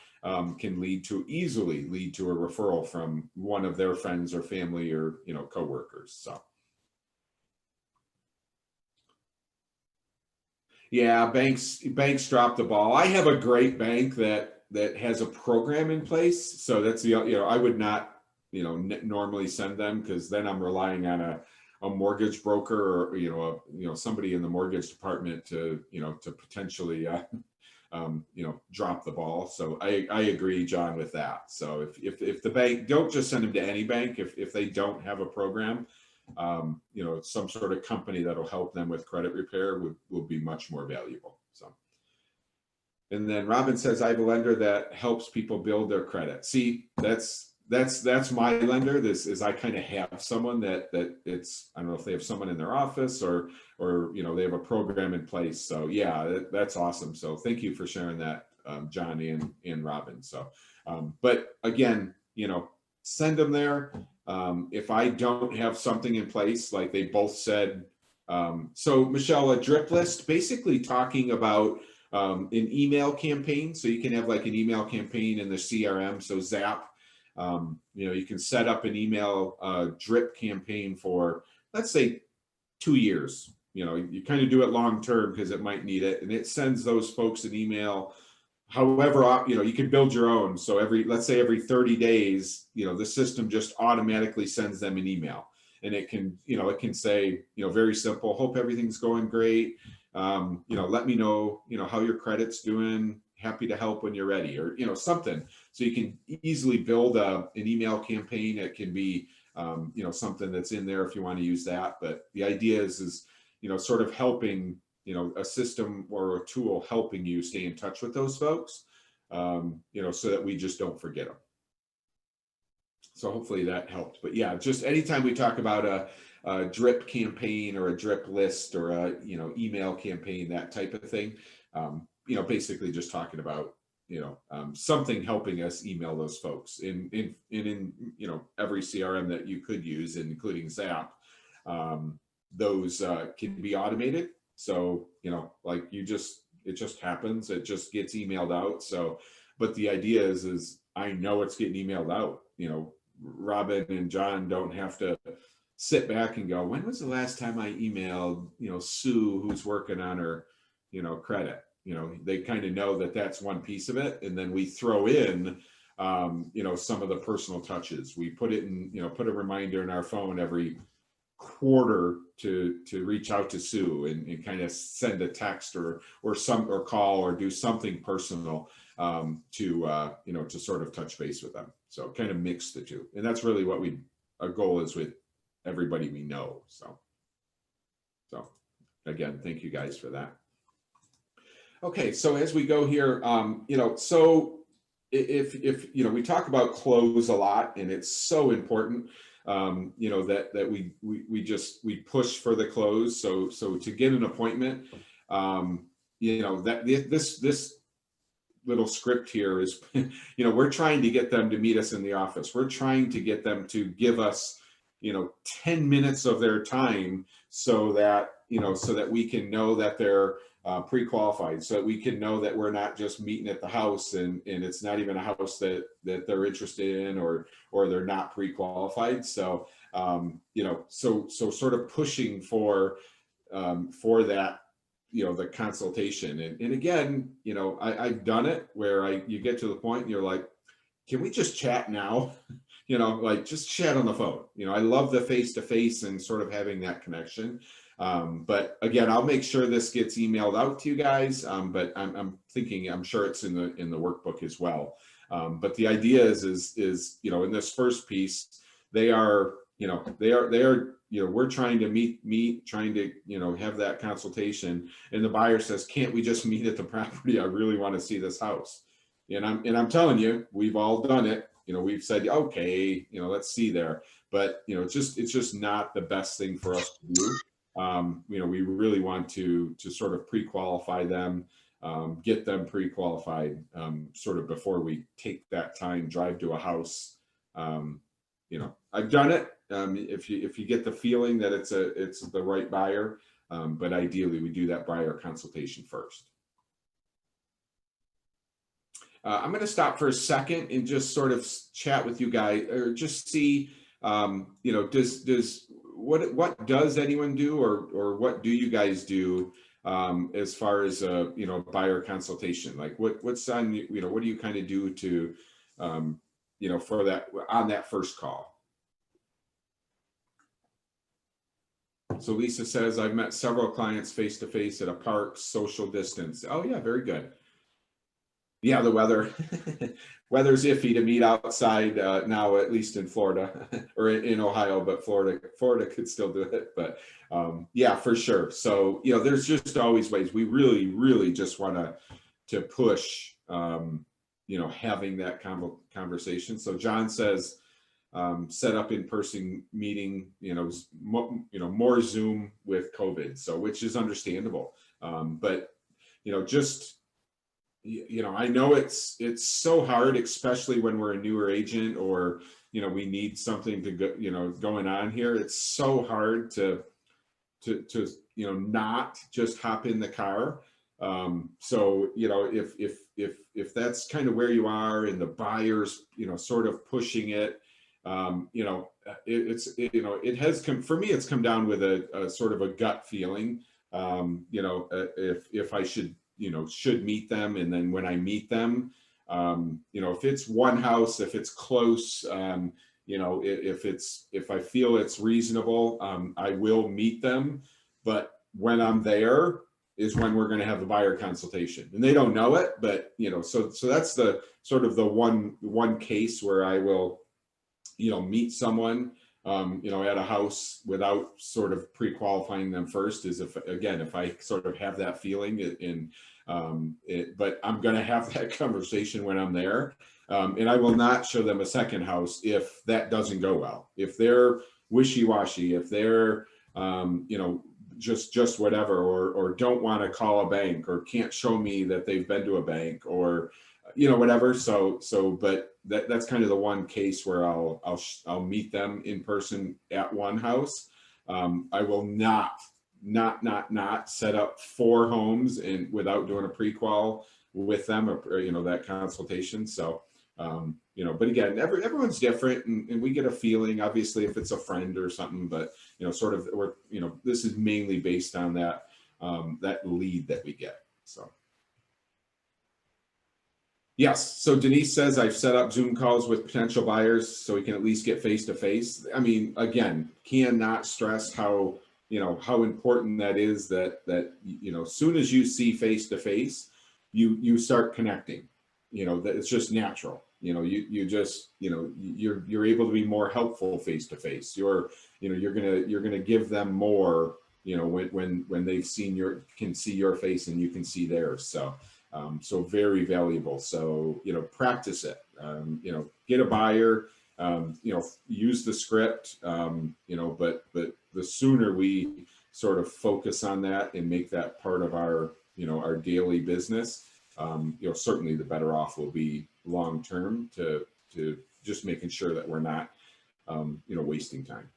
can easily lead to a referral from one of their friends or family or, coworkers. So. Yeah, banks drop the ball. I have a great bank that has a program in place. So that's I would not, normally send them, because then I'm relying on a mortgage broker, or, somebody in the mortgage department to potentially, drop the ball. So I agree, John, with that. So if the bank, don't just send them to any bank if they don't have a program. you know, some sort of company that'll help them with credit repair would be much more valuable. So. And then Robin says, I have a lender that helps people build their credit. See, that's my lender. This is, I kind of have someone that it's, I don't know if they have someone in their office or, you know, they have a program in place. So yeah, that's awesome. So thank you for sharing that, John and Robin. So, but again, you know, send them there. If I don't have something in place, like they both said, so Michelle, a drip list, basically talking about an email campaign. So you can have like an email campaign in the CRM. So Zap, you know, you can set up an email drip campaign for, let's say, 2 years. You know, you kind of do it long term because it might need it, and it sends those folks an email. However, you know, you can build your own. So let's say every 30 days, you know, the system just automatically sends them an email, and it can, you know, it can say, you know, very simple, hope everything's going great. You know, let me know, you know, how your credit's doing. Happy to help when you're ready, or, you know, something. So you can easily build an email campaign. It can be, you know, something that's in there if you want to use that. But the idea is, you know, sort of helping, you know, a system or a tool helping you stay in touch with those folks, you know, so that we just don't forget them. So hopefully that helped. But yeah, just anytime we talk about a drip campaign or a drip list or a, you know, email campaign, that type of thing, you know, basically just talking about, you know, something helping us email those folks in, you know, every CRM that you could use, including Zap, those can be automated. So, you know, like it just happens, it just gets emailed out. So, but the idea is I know it's getting emailed out. You know, Robin and John don't have to sit back and go, when was the last time I emailed, you know, Sue, who's working on her, you know, credit. You know, they kind of know that that's one piece of it. And then we throw in, you know, some of the personal touches. We put it in, you know, put a reminder in our phone every quarter to reach out to Sue and kind of send a text or call or do something personal, to you know, to sort of touch base with them. So kind of mix the two. And that's really what our goal is with everybody we know. So again, thank you guys for that. Okay, so as we go here, you know, so if you know, we talk about close a lot, and it's so important, you know, that we push for the close. So to get an appointment, you know, that this little script here is, you know, we're trying to get them to meet us in the office. We're trying to get them to give us, you know, 10 minutes of their time, so that, you know, so that we can know that they're pre-qualified, so that we can know that we're not just meeting at the house and it's not even a house that they're interested in, or they're not pre-qualified. So, you know, so sort of pushing for that, you know, the consultation. And again, you know, I've done it where you get to the point and you're like, can we just chat now? You know, like just chat on the phone. You know, I love the face-to-face and sort of having that connection. But again, I'll make sure this gets emailed out to you guys. But I'm thinking, I'm sure it's in the workbook as well. But the idea is, you know, in this first piece, they are, you know, you know, we're trying to meet, trying to, you know, have that consultation. And the buyer says, can't we just meet at the property? I really want to see this house. And I'm telling you, we've all done it. You know, we've said, okay, you know, let's see there. But, you know, it's just not the best thing for us to do. You know, we really want to sort of pre-qualify them, get them pre-qualified, sort of before we take that time, drive to a house. You know, I've done it. If you get the feeling that it's the right buyer, but ideally we do that buyer consultation first. I'm going to stop for a second and just sort of chat with you guys, or just see, you know, what does anyone do, or what do you guys do, as far as you know, buyer consultation? Like what's on, you know, what do you kind of do to, you know, for that, on that first call? So Lisa says, I've met several clients face to face at a park, social distance. Oh yeah, very good. Yeah, the weather. Weather's iffy to meet outside now, at least in Florida or in Ohio, but Florida could still do it. But yeah, for sure. So, you know, there's just always ways. We really just want to push, you know, having that conversation. So John says, set up in-person meeting, you know, more Zoom with COVID. So, which is understandable. But, you know, just, you know, I know it's so hard, especially when we're a newer agent, or, you know, we need something to go, you know, going on here. It's so hard to you know, not just hop in the car. So, you know, if that's kind of where you are and the buyers, you know, sort of pushing it, you know, you know, it has come, for me, it's come down with a sort of a gut feeling. You know, if I should, you know, should meet them. And then when I meet them, you know, if it's one house, if it's close, you know, if I feel it's reasonable, I will meet them. But when I'm there is when we're going to have the buyer consultation, and they don't know it. But, you know, so that's the sort of the one case where I will, you know, meet someone, you know, at a house without sort of pre-qualifying them first, is if I sort of have that feeling but I'm going to have that conversation when I'm there. And I will not show them a second house if that doesn't go well. If they're wishy-washy, if they're, you know, just whatever, or don't want to call a bank, or can't show me that they've been to a bank, or, you know, whatever. But that's kind of the one case where I'll meet them in person at one house. I will not set up 4 homes and without doing a pre-qual with them, or, you know, that consultation. So, you know, but again, everyone's different, and we get a feeling, obviously, if it's a friend or something, but, you know, sort of, or, you know, this is mainly based on that, that lead that we get. So. Yes. So Denise says, I've set up Zoom calls with potential buyers so we can at least get face to face. I mean, again, cannot stress how, you know, how important that is, that, you know, as soon as you see face to face, you start connecting, you know, that it's just natural. You know, you just, you know, you're able to be more helpful face to face. You're going to give them more, you know, when they've can see your face and you can see theirs. So, so very valuable. So, you know, practice it, you know, get a buyer, you know, use the script, you know, but the sooner we sort of focus on that and make that part of our, you know, our daily business, you know, certainly the better off we'll be long-term to just making sure that we're not, you know, wasting time.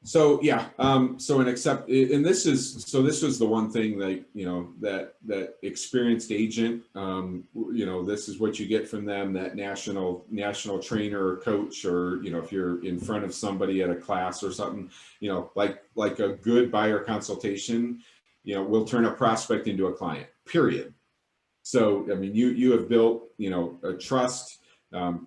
So yeah, this was the one thing that, you know, that experienced agent, you know, this is what you get from them, that national trainer or coach, or, you know, if you're in front of somebody at a class or something, you know, like a good buyer consultation, you know, will turn a prospect into a client, period. So, I mean, you have built, you know, a trust,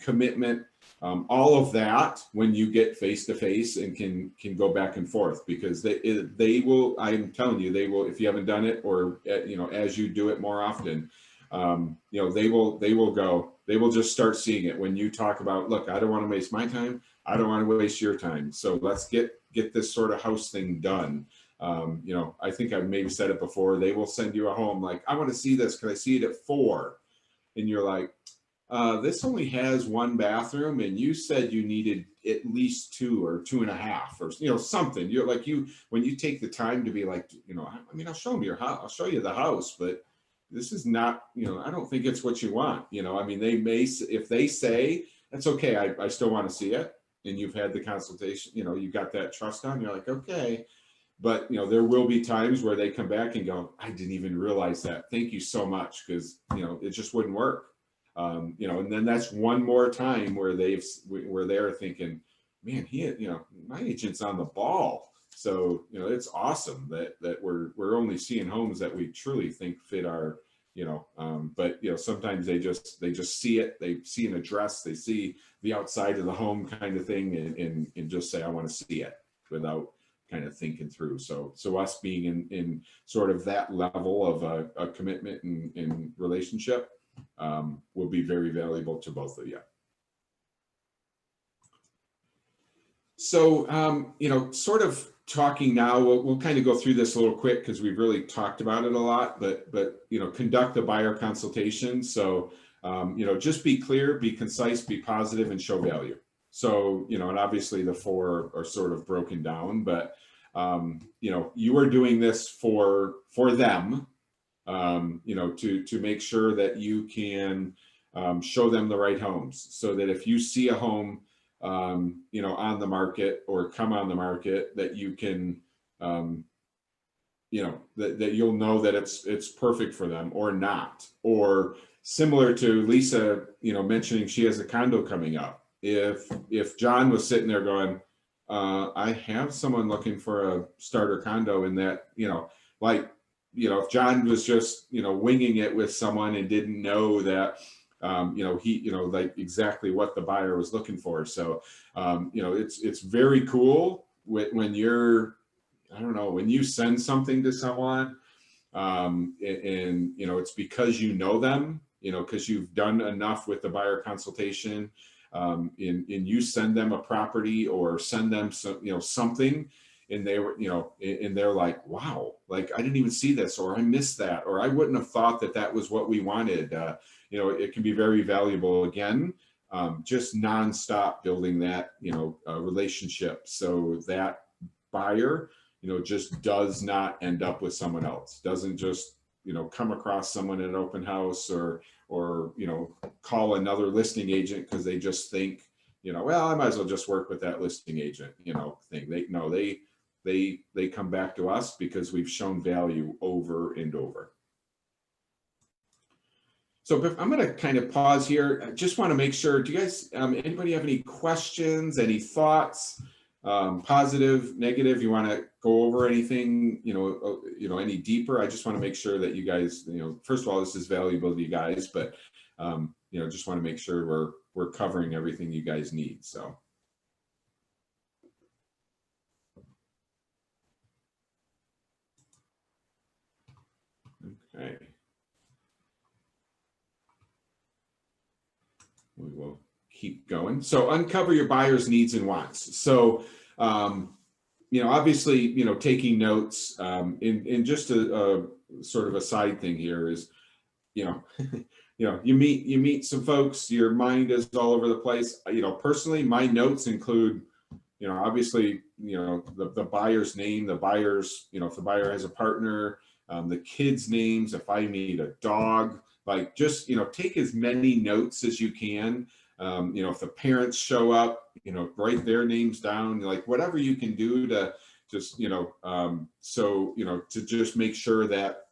commitment, all of that when you get face to face and can go back and forth, because they will, I'm telling you, they will, if you haven't done it, or, you know, as you do it more often, you know, they will just start seeing it when you talk about, look, I don't want to waste my time. I don't want to waste your time. So let's get this sort of house thing done. You know, I think I've maybe said it before, they will send you a home like, I want to see this. Can I see it at 4? And you're like, this only has 1 bathroom, and you said you needed at least 2 or 2.5, or, you know, something. You're like, when you take the time to be like, you know, I mean, I'll show them your house, I'll show you the house, but this is not, you know, I don't think it's what you want. You know, I mean, they may, if they say that's okay, I still want to see it, and you've had the consultation, you know, you got that trust on, you're like, okay. But, you know, there will be times where they come back and go, I didn't even realize that. Thank you so much. Because, you know, it just wouldn't work. You know, and then that's one more time where they're thinking, man, you know, my agent's on the ball. So, you know, it's awesome that we're only seeing homes that we truly think fit our, you know, but, you know, sometimes they just see it, they see an address, they see the outside of the home kind of thing, and just say, I want to see it, without kind of thinking through. So us being in sort of that level of a commitment and relationship will be very valuable to both of you. So, you know, sort of talking now, we'll kind of go through this a little quick because we've really talked about it a lot, but, you know, conduct the buyer consultation. So, you know, just be clear, be concise, be positive, and show value. So, you know, and obviously the 4 are sort of broken down, but, you know, you are doing this for them, you know, to make sure that you can show them the right homes, so that if you see a home, you know, on the market or come on the market, that you can, you know, that you'll know that it's perfect for them or not. Or similar to Lisa, you know, mentioning she has a condo coming up. If John was sitting there going, I have someone looking for a starter condo in that, you know, like, you know, if John was just, you know, winging it with someone and didn't know that, you know, he, you know, like exactly what the buyer was looking for. So, you know, it's very cool when you're, I don't know, when you send something to someone, and, you know, it's because you know them, you know, because you've done enough with the buyer consultation, and you send them a property or send them some, you know, something, and they were, you know, and they're like, wow, like I didn't even see this, or I missed that, or I wouldn't have thought that that was what we wanted. You know, it can be very valuable. Again, just nonstop building that, you know, relationship, so that buyer, you know, just does not end up with someone else, doesn't just, you know, come across someone in an open house or, you know, call another listing agent because they just think, you know, well, I might as well just work with that listing agent, you know, thing. They come back to us because we've shown value over and over. So I'm going to kind of pause here. I just want to make sure, do you guys, anybody have any questions, any thoughts, positive, negative? You want to go over anything, you know, any deeper? I just want to make sure that you guys, you know, first of all, this is valuable to you guys, but, you know, just want to make sure we're covering everything you guys need. So. Okay. We will keep going. So uncover your buyer's needs and wants. So, you know, obviously, you know, taking notes, in just a sort of a side thing here is, you know, you know, you meet some folks, your mind is all over the place. You know, personally, my notes include, you know, obviously, you know, the buyer's name, the buyer's, you know, if the buyer has a partner, the kids' names, if I need a dog, like just, you know, take as many notes as you can. You know, if the parents show up, you know, write their names down, like whatever you can do to just, you know, so, you know, to just make sure that,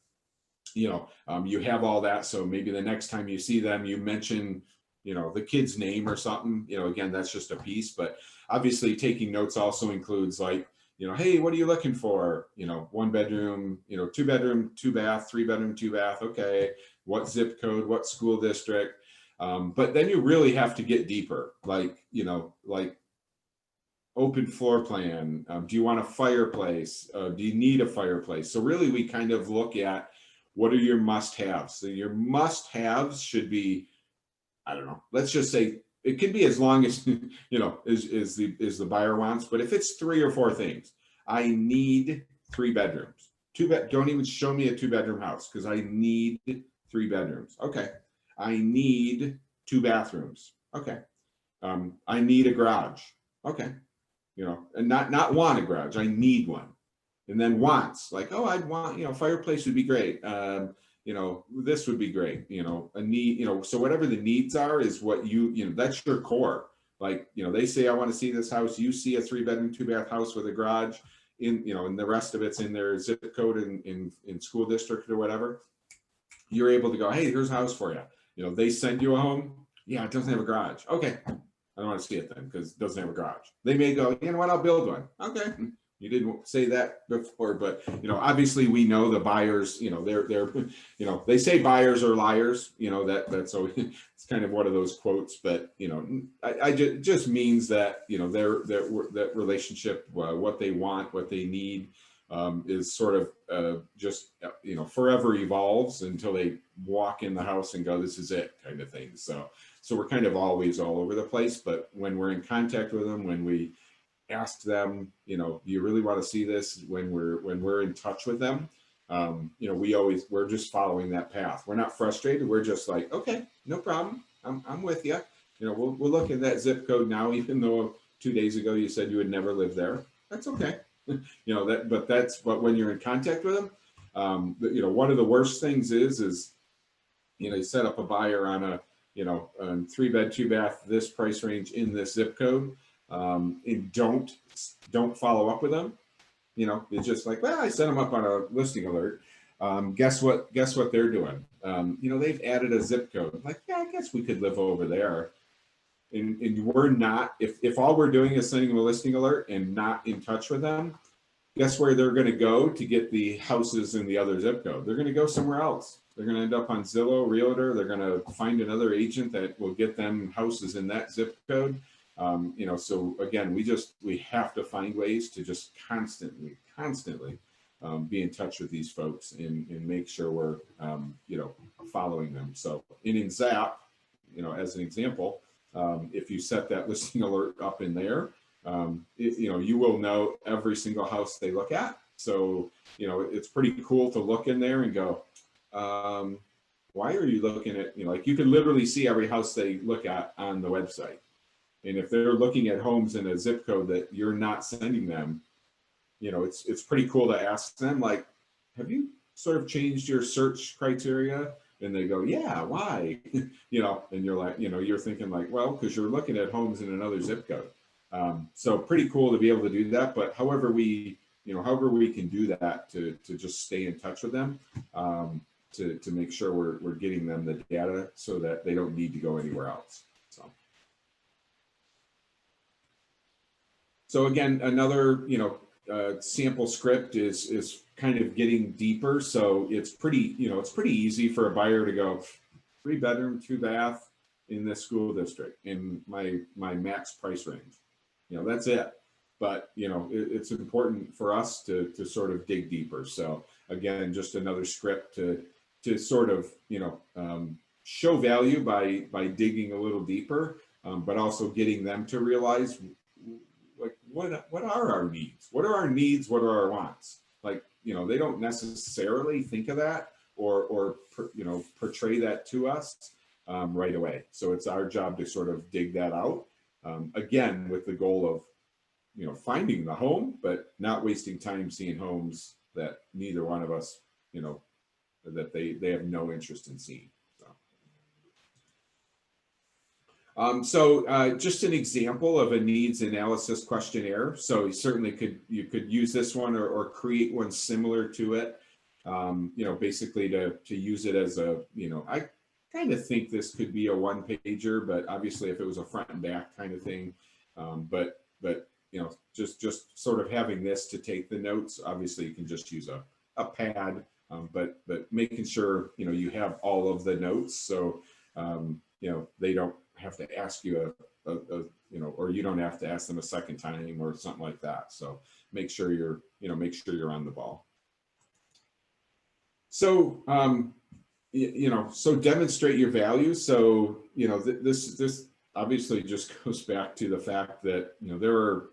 you know, you have all that. So maybe the next time you see them, you mention, you know, the kid's name or something, you know, again, that's just a piece, but obviously taking notes also includes like, you know, hey, what are you looking for? You know, 1 bedroom, you know, 2 bedroom, 2 bath, 3 bedroom, 2 bath. Okay. What zip code, what school district? But then you really have to get deeper, like, you know, like open floor plan. Do you want a fireplace? Do you need a fireplace? So really we kind of look at what are your must-haves. So your must-haves should be, I don't know, let's just say it could be as long as, you know, is the buyer wants, but if it's 3 or 4 things, I need 3 bedrooms, don't even show me a 2-bedroom house because I need 3 bedrooms. Okay. I need 2 bathrooms. Okay. I need a garage. Okay. You know, and not want a garage. I need one. And then wants, like, oh, I'd want, you know, fireplace would be great. You know, this would be great, you know, a need, you know, so whatever the needs are is what you know, that's your core. Like, you know, they say, I want to see this house. You see a 3-bedroom, 2-bath house with a garage in, you know, and the rest of it's in their zip code in school district or whatever. You're able to go, hey, here's a house for you. You know, they send you a home. Yeah, it doesn't have a garage. Okay. I don't want to see it then because it doesn't have a garage. They may go, you know what, I'll build one. Okay. you didn't say that before, but, you know, obviously we know the buyers, you know, they're, you know, they say buyers are liars, you know, that's always, it's kind of one of those quotes, but, you know, just means that, you know, that relationship, what they want, what they need, is sort of just, you know, forever evolves until they walk in the house and go, this is it, kind of thing. So we're kind of always all over the place, but when we're in contact with them, when we ask them, you know, do you really want to see this, when we're in touch with them, you know, we're just following that path. We're not frustrated. We're just like, okay, no problem. I'm with you. You know, we'll look at that zip code now, even though 2 days ago you said you would never live there. That's okay. You know, but when you're in contact with them, you know, one of the worst things is, you know, you set up a buyer on a, you know, 3-bed, 2-bath, this price range in this zip code, and don't follow up with them. You know, it's just like, well, I set them up on a listing alert. Guess what they're doing? You know, they've added a zip code. Like, yeah, I guess we could live over there. And we're not, if all we're doing is sending them a listing alert and not in touch with them, guess where they're going to go to get the houses in the other zip code? They're going to go somewhere else. They're going to end up on Zillow, Realtor. They're going to find another agent that will get them houses in that zip code. You know, so again, we have to find ways to just constantly be in touch with these folks and make sure we're, you know, following them. So in Zap, you know, as an example, if you set that listing alert up in there, you know, you will know every single house they look at. So, you know, it's pretty cool to look in there and go, why are you looking at, you know, like you can literally see every house they look at on the website. And if they're looking at homes in a zip code that you're not sending them, you know, it's pretty cool to ask them, like, have you sort of changed your search criteria? And they go, yeah, why? You know, and you're like, you know, you're thinking like, well, because you're looking at homes in another zip code. So pretty cool to be able to do that. But however we can do that to just stay in touch with them, to make sure we're getting them the data so that they don't need to go anywhere else. So again, another, you know, sample script is kind of getting deeper. So it's pretty easy for a buyer to go 3-bedroom, 2-bath in this school district in my max price range. You know, that's it. But, you know, it's important for us to sort of dig deeper. So again, just another script to sort of, you know, show value by digging a little deeper, but also getting them to realize, like, what are our needs? What are our needs? What are our wants? Like, you know, they don't necessarily think of that or you know, portray that to us right away. So it's our job to sort of dig that out, again, with the goal of, you know, finding the home, but not wasting time seeing homes that neither one of us, you know, that they have no interest in seeing. Just an example of a needs analysis questionnaire. So you could use this one or create one similar to it. You know, basically to use it as a, you know, I kind of think this could be a 1-pager, but obviously if it was a front and back kind of thing, but you know, just sort of having this to take the notes. Obviously you can just use a pad, but making sure, you know, you have all of the notes. So, you know, they don't have to ask you you know, or you don't have to ask them a second time or something like that. So make sure you're on the ball. So, you know, so demonstrate your value. So, you know, this obviously just goes back to the fact that, you know, there are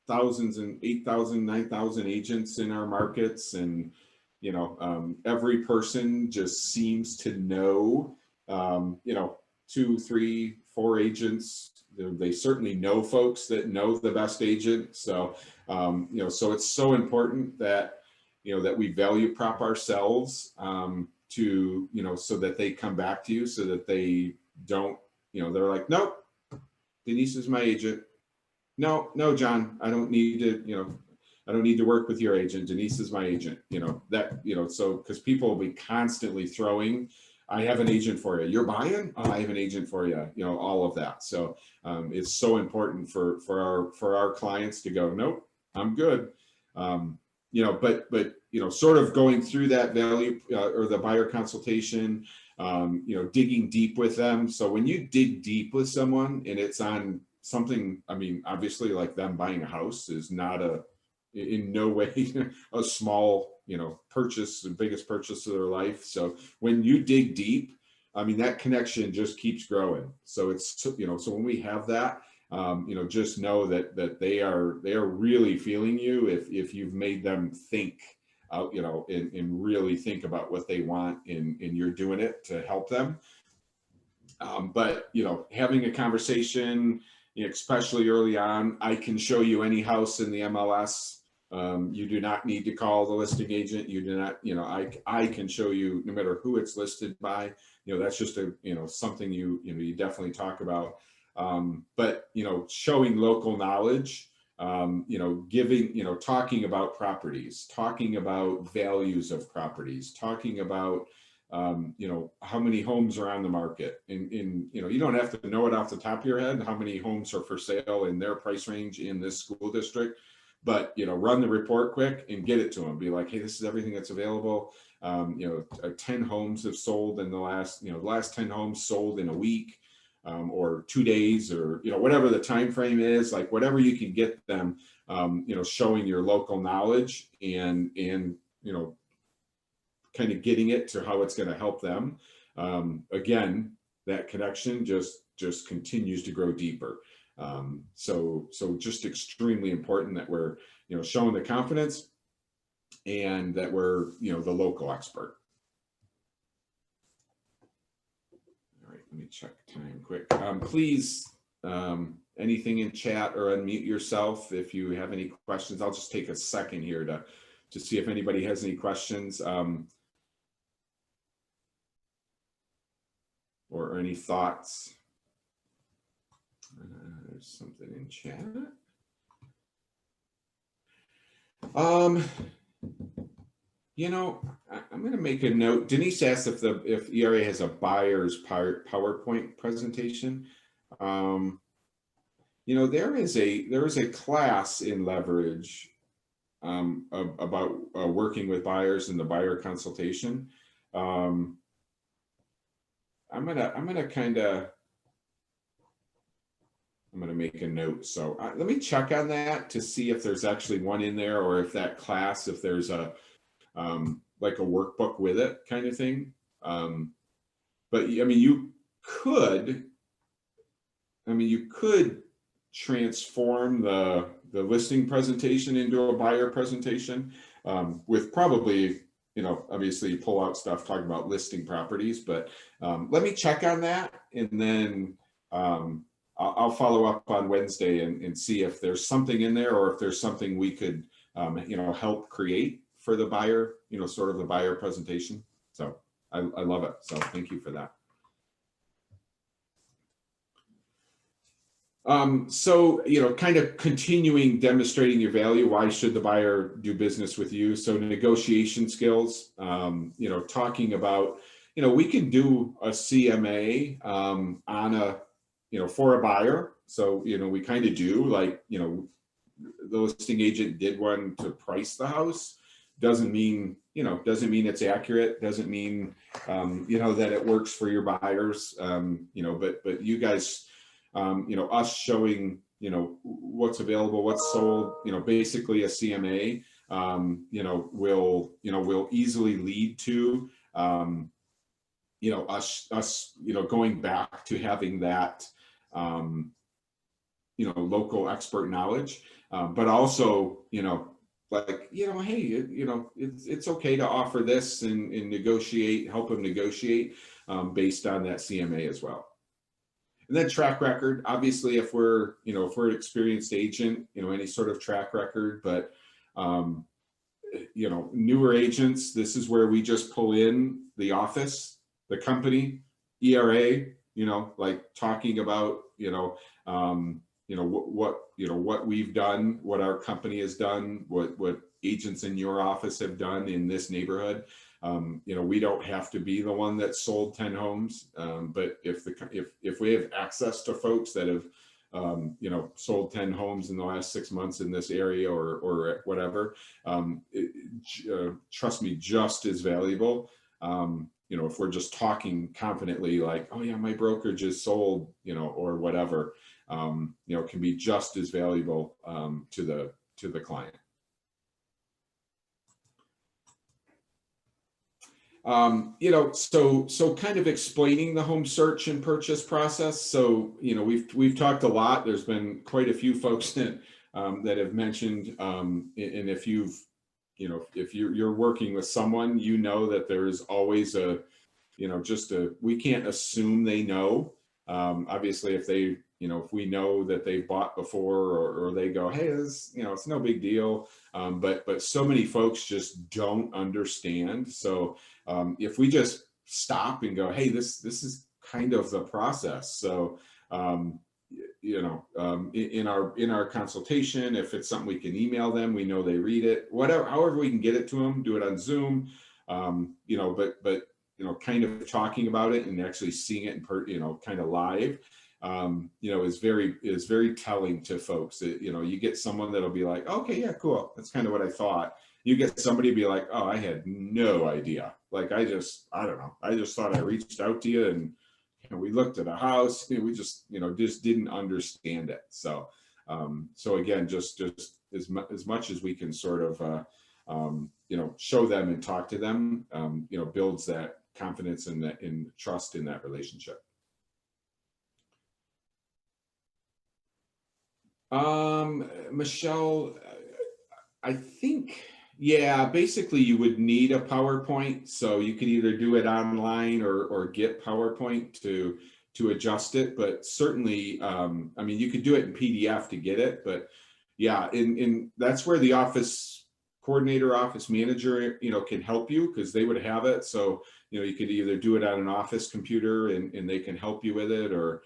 thousands and 8,000, 9,000 agents in our markets. And, you know, every person just seems to know, you know, 2, 3, 4 agents. They certainly know folks that know the best agent. So, you know, so it's so important that, you know, that we value prop ourselves, to, you know, so that they come back to you, so that they don't, you know, they're like, nope, Denise is my agent. No, John, I don't need to, you know, I don't need to work with your agent. Denise is my agent. You know, that, you know, so, because people will be constantly throwing, I have an agent for you. You're buying? Oh, I have an agent for you. You know, all of that. So it's so important for our clients to go, nope, I'm good. You know, but you know, sort of going through that value or the buyer consultation, you know, digging deep with them. So when you dig deep with someone and it's on something, I mean, obviously like them buying a house is not in no way a small, you know, purchase, the biggest purchase of their life. So when you dig deep, I mean, that connection just keeps growing. So it's, you know, so when we have that, you know, just know that they are really feeling you if you've made them think, you know, and really think about what they want, and you're doing it to help them. But you know, having a conversation, you know, especially early on, I can show you any house in the MLS. You do not need to call the listing agent. You do not, you know, I can show you no matter who it's listed by. You know, that's just a, you know, something you know, you definitely talk about. But you know, showing local knowledge, you know, giving, you know, talking about properties, talking about values of properties, talking about you know, how many homes are on the market. In you know, you don't have to know it off the top of your head, how many homes are for sale in their price range in this school district, but you know, run the report quick and get it to them. Be like, hey, this is everything that's available. You know, 10 homes have sold in the last, you know, the last 10 homes sold in a week, or 2 days, or you know, whatever the time frame is, like whatever you can get them, you know, showing your local knowledge and you know, kind of getting it to how it's going to help them. Again, that connection just continues to grow deeper. So just extremely important that we're, you know, showing the confidence and that we're, you know, the local expert. All right, let me check time quick. Please, anything in chat or unmute yourself if you have any questions. I'll just take a second here to see if anybody has any questions. Or any thoughts? There's something in chat. You know, I'm going to make a note. Denise asked if ERA has a buyer's PowerPoint presentation. You know, there is a class in Leverage about working with buyers in the buyer consultation. I'm gonna make a note. So let me check on that to see if there's actually one in there, or if that class, if there's a like a workbook with it kind of thing. But I mean, you could transform the listing presentation into a buyer presentation, with probably, you know, obviously pull out stuff talking about listing properties, but let me check on that, and then I'll follow up on Wednesday and see if there's something in there, or if there's something we could, you know, help create for the buyer, you know, sort of the buyer presentation. So I love it. So thank you for that. So, you know, kind of continuing demonstrating your value. Why should the buyer do business with you? So negotiation skills, you know, talking about, you know, we can do a CMA on a, you know, for a buyer. So, you know, we kind of do, like, you know, the listing agent did one to price the house. Doesn't mean, you know, doesn't mean it's accurate. Doesn't mean, you know, that it works for your buyers. You know, but you guys, you know, us showing, you know, what's available, what's sold, you know, basically a CMA, you know, will easily lead to, you know, us, you know, going back to having that, you know, local expert knowledge, but also, you know, like, you know, hey, you know, it's okay to offer this and negotiate, help them negotiate, based on that CMA as well. And then track record, obviously, if we're, you know, if we're an experienced agent, you know, any sort of track record, but, you know, newer agents, this is where we just pull in the office, the company, ERA, you know, like talking about, you know, what we've done, what our company has done, what agents in your office have done in this neighborhood. You know, we don't have to be the one that sold 10 homes, but if we have access to folks that have, you know, sold 10 homes in the last 6 months in this area or whatever. Trust me, just as valuable. You know, if we're just talking confidently, like, oh yeah, my brokerage is sold, you know, or whatever, you know, can be just as valuable to the client. You know, so kind of explaining the home search and purchase process. So, you know, we've talked a lot. There's been quite a few folks that that have mentioned, and if you've, you know, if you're working with someone, you know that there's always a, you know, we can't assume they know. Obviously, if they, you know, if we know that they've bought before, or they go, hey, this, you know, it's no big deal. But so many folks just don't understand. So if we just stop and go, hey, this is kind of the process. So you know, in our consultation, if it's something we can email them, we know they read it, whatever, however we can get it to them, do it on Zoom, you know, but you know, kind of talking about it and actually seeing it in you know, kind of live, you know, is very telling to folks. You know, you get someone that'll be like, okay, yeah, cool, that's kind of what I thought. You get somebody to be like, oh, I had no idea. Like, I don't know, I just thought I reached out to you, and you know, we looked at a house, you know, we just, you know, just didn't understand it. So so again, just as much as we can sort of you know, show them and talk to them, you know, builds that confidence and that in trust in that relationship. Michelle, I think, yeah, basically you would need a PowerPoint. So you could either do it online or get PowerPoint to adjust it. But certainly, I mean, you could do it in PDF to get it. But yeah, in that's where the office coordinator, office manager, you know, can help you, because they would have it. So, you know, you could either do it on an office computer and they can help you with it, or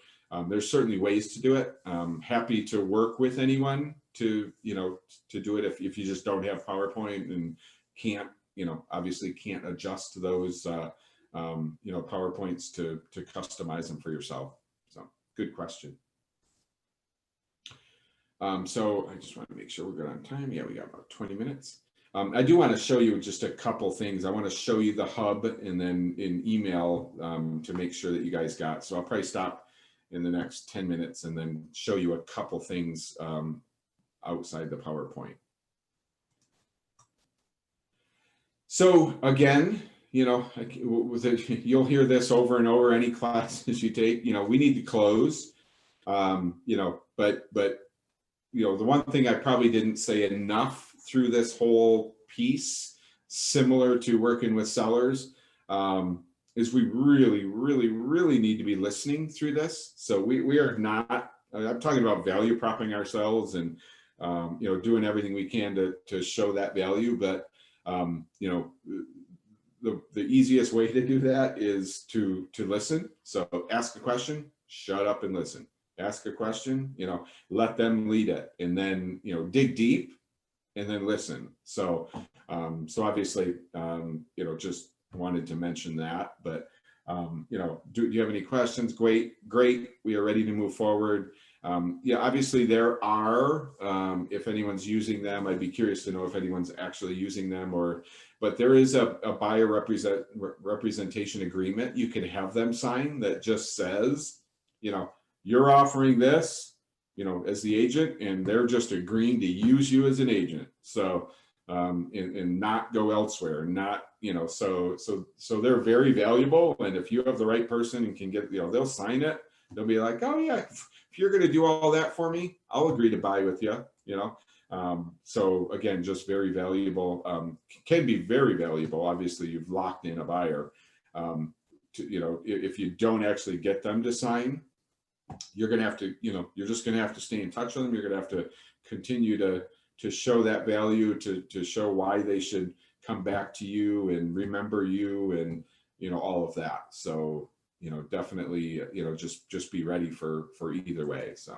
there's certainly ways to do it. Happy to work with anyone to, you know, to do it if you just don't have PowerPoint and can't, you know, obviously can't adjust to those, you know, PowerPoints to customize them for yourself. So good question. So I just want to make sure we're good on time. Yeah, we got about 20 minutes. I do want to show you just a couple things. I want to show you the hub and then in email to make sure that you guys got. So I'll probably stop in the next 10 minutes and then show you a couple things outside the PowerPoint. So again, you know, you'll hear this over and over, any classes you take, you know, we need to close, you know, but you know, the one thing I probably didn't say enough through this whole piece, similar to working with sellers, is we really need to be listening through this. So we are not, I'm talking about value propping ourselves and, you know, doing everything we can to show that value. But, you know, the easiest way to do that is to listen. So ask a question, shut up and listen. Ask a question, you know, let them lead it, and then, you know, dig deep and then listen. So, so obviously, you know, just wanted to mention that, but, you know, do you have any questions? Great. We are ready to move forward. Yeah, obviously there are, if anyone's using them, I'd be curious to know if anyone's actually using them, but there is a buyer representation agreement you can have them sign that just says, you know, you're offering this, you know, as the agent, and they're just agreeing to use you as an agent. So, and not go elsewhere, not, you know, so they're very valuable. And if you have the right person and can get, you know, they'll sign it. They'll be like, oh yeah, if you're going to do all that for me, I'll agree to buy with you, you know? So again, just very valuable, can be very valuable. Obviously you've locked in a buyer, you know, if you don't actually get them to sign, you're going to have to, you know, you're just going to have to stay in touch with them. You're going to have to continue to show that value, to show why they should come back to you and remember you, and, you know, all of that. So, you know, definitely, you know, just be ready for either way. So,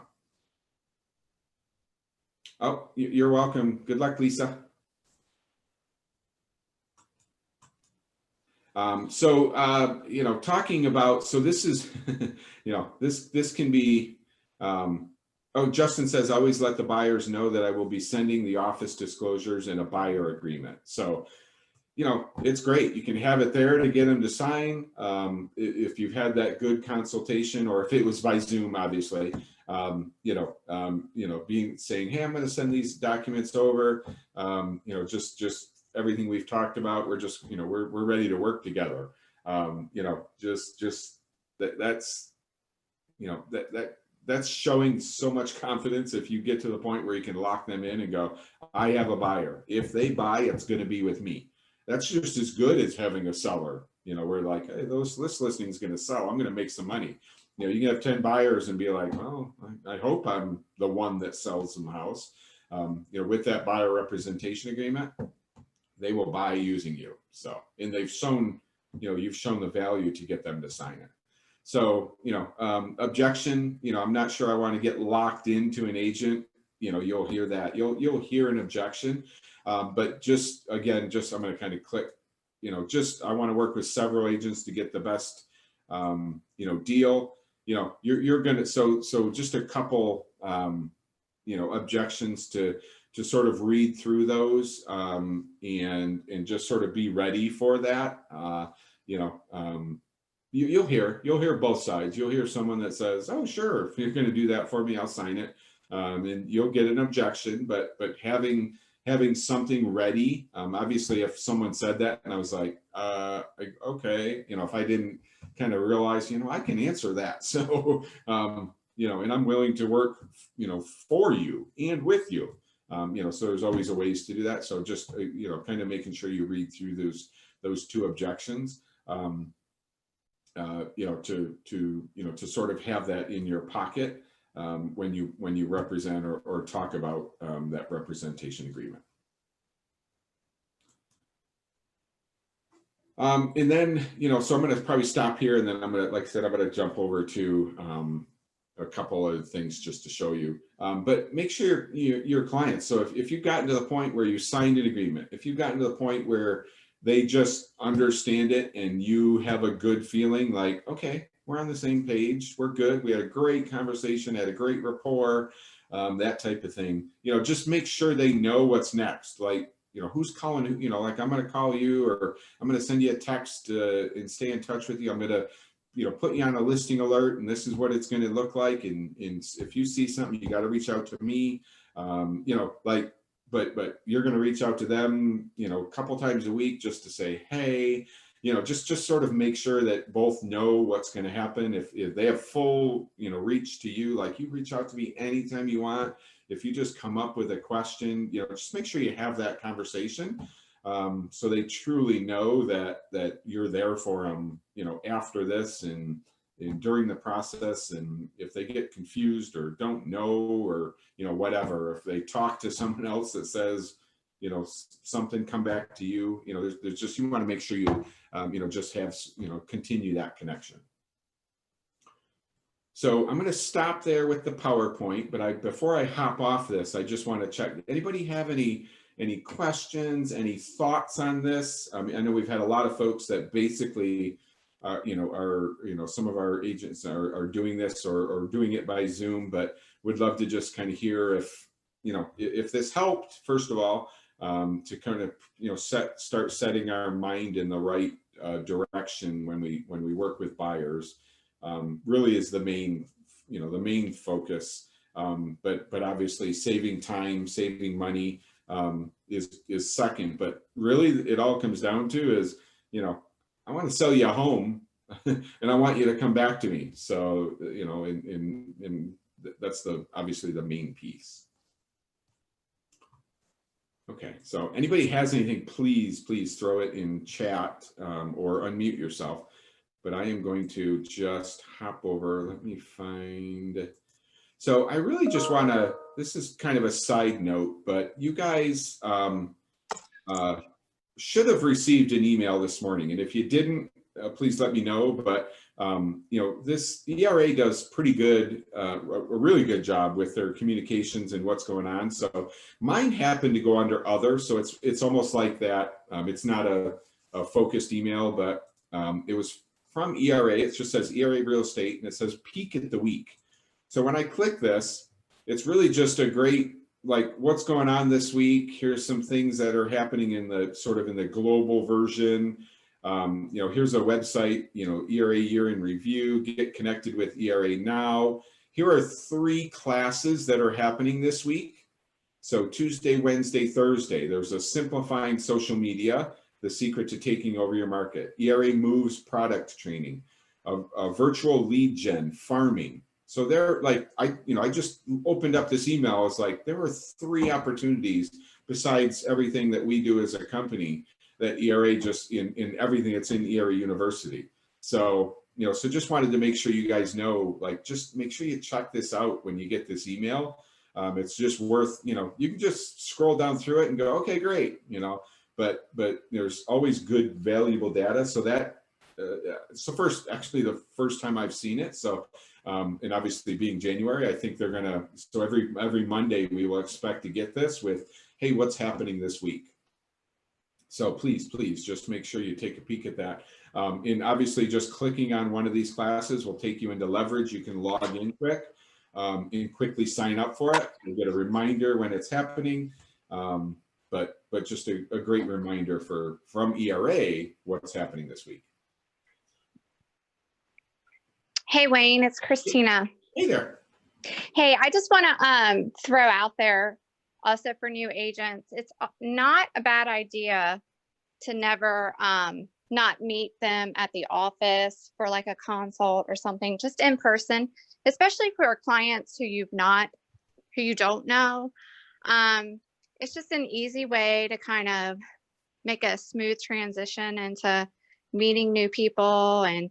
oh, you're welcome. Good luck, Lisa. So, you know, talking about, so this is, you know, this can be, Oh, Justin says, always let the buyers know that I will be sending the office disclosures and a buyer agreement. So, you know, it's great. You can have it there to get them to sign. If you've had that good consultation, or if it was by Zoom, obviously, being saying, hey, I'm going to send these documents over. Just everything we've talked about. We're just, we're ready to work together. That's showing so much confidence. If you get to the point where you can lock them in and go, I have a buyer. If they buy, it's going to be with me. That's just as good as having a seller. We're like, hey, this listing is going to sell. I'm going to make some money. You can have 10 buyers and be like, well, I hope I'm the one that sells them the house. With that buyer representation agreement, they will buy using you. So, and they've shown, you've shown the value to get them to sign it. So, objection, I'm not sure I want to get locked into an agent. You'll hear that. You'll hear an objection. But just, again, I'm going to kind of click, I want to work with several agents to get the best, deal. You're going to, so just a couple, objections to sort of read through those, and just sort of be ready for that. You'll hear both sides. You'll hear someone that says, oh, sure, if you're going to do that for me, I'll sign it. And you'll get an objection, but having something ready. Obviously, if someone said that and I was like, okay, if I didn't kind of realize, I can answer that. So, and I'm willing to work, for you and with you. So there's always a ways to do that. So just, kind of making sure you read through those two objections, to sort of have that in your pocket. When you represent or talk about that representation agreement. And then, so I'm going to probably stop here, and then I'm going to, like I said, I'm going to jump over to a couple of things just to show you. But make sure your clients. So if you've gotten to the point where you signed an agreement, if you've gotten to the point where they just understand it and you have a good feeling like, okay, we're on the same page, we're good, we had a great conversation, had a great rapport, that type of thing. Just make sure they know what's next. Like, who's calling who, like I'm going to call you, or I'm going to send you a text and stay in touch with you. I'm going to, put you on a listing alert, and this is what it's going to look like. And if you see something, you got to reach out to me, but you're going to reach out to them, a couple times a week just to say, hey, just sort of make sure that both know what's going to happen. If they have full, reach to you, like you reach out to me anytime you want. If you just come up with a question, just make sure you have that conversation, so they truly know that you're there for them, after this and during the process. And if they get confused or don't know, or, whatever, if they talk to someone else that says, something, come back to you, there's just, you want to make sure you, just have, continue that connection. So I'm going to stop there with the PowerPoint, but before I hop off this, I just want to check. Anybody have any questions, any thoughts on this? I know we've had a lot of folks that basically, some of our agents are doing this or doing it by Zoom, but would love to just kind of hear if this helped, first of all, to kind of, start setting our mind in the right direction when we work with buyers. Really is the main focus. But obviously saving time, saving money is second. But really, it all comes down to is, I want to sell you a home, and I want you to come back to me. So, and that's obviously the main piece. Okay, so anybody has anything, please throw it in chat, or unmute yourself. But I am going to just hop over. Let me find. So I really just want to, this is kind of a side note, but you guys should have received an email this morning. And if you didn't, please let me know. But, this ERA does pretty good, a really good job with their communications and what's going on. So mine happened to go under other. So it's almost like that. It's not a focused email, but it was from ERA. It just says ERA Real Estate, and it says peak at the week. So when I click this, it's really just a great, like, what's going on this week. Here's some things that are happening in the sort of in the global version. Here's a website, ERA Year in Review, get connected with ERA Now. Here are 3 classes that are happening this week. So Tuesday, Wednesday, Thursday, there's a Simplifying Social Media, the secret to taking over your market, ERA Moves product training, a virtual lead gen, farming. So they're like, I just opened up this email. It's like, there were 3 opportunities besides everything that we do as a company that ERA just in everything that's in ERA University. So, so just wanted to make sure you guys know, like, just make sure you check this out when you get this email. It's just worth, you can just scroll down through it and go, okay, great, but there's always good, valuable data. So that, it's the first time I've seen it. So, and obviously being January, I think they're gonna, so every Monday we will expect to get this with, hey, what's happening this week? So please just make sure you take a peek at that. And obviously just clicking on one of these classes will take you into Leverage. You can log in quick and quickly sign up for it. You'll get a reminder when it's happening. But just a great reminder from ERA, what's happening this week. Hey, Wayne, it's Christina. Hey there. Hey, I just want to throw out there also for new agents, it's not a bad idea to never not meet them at the office for like a consult or something, just in person, especially for clients who you don't know. It's just an easy way to kind of make a smooth transition into meeting new people and,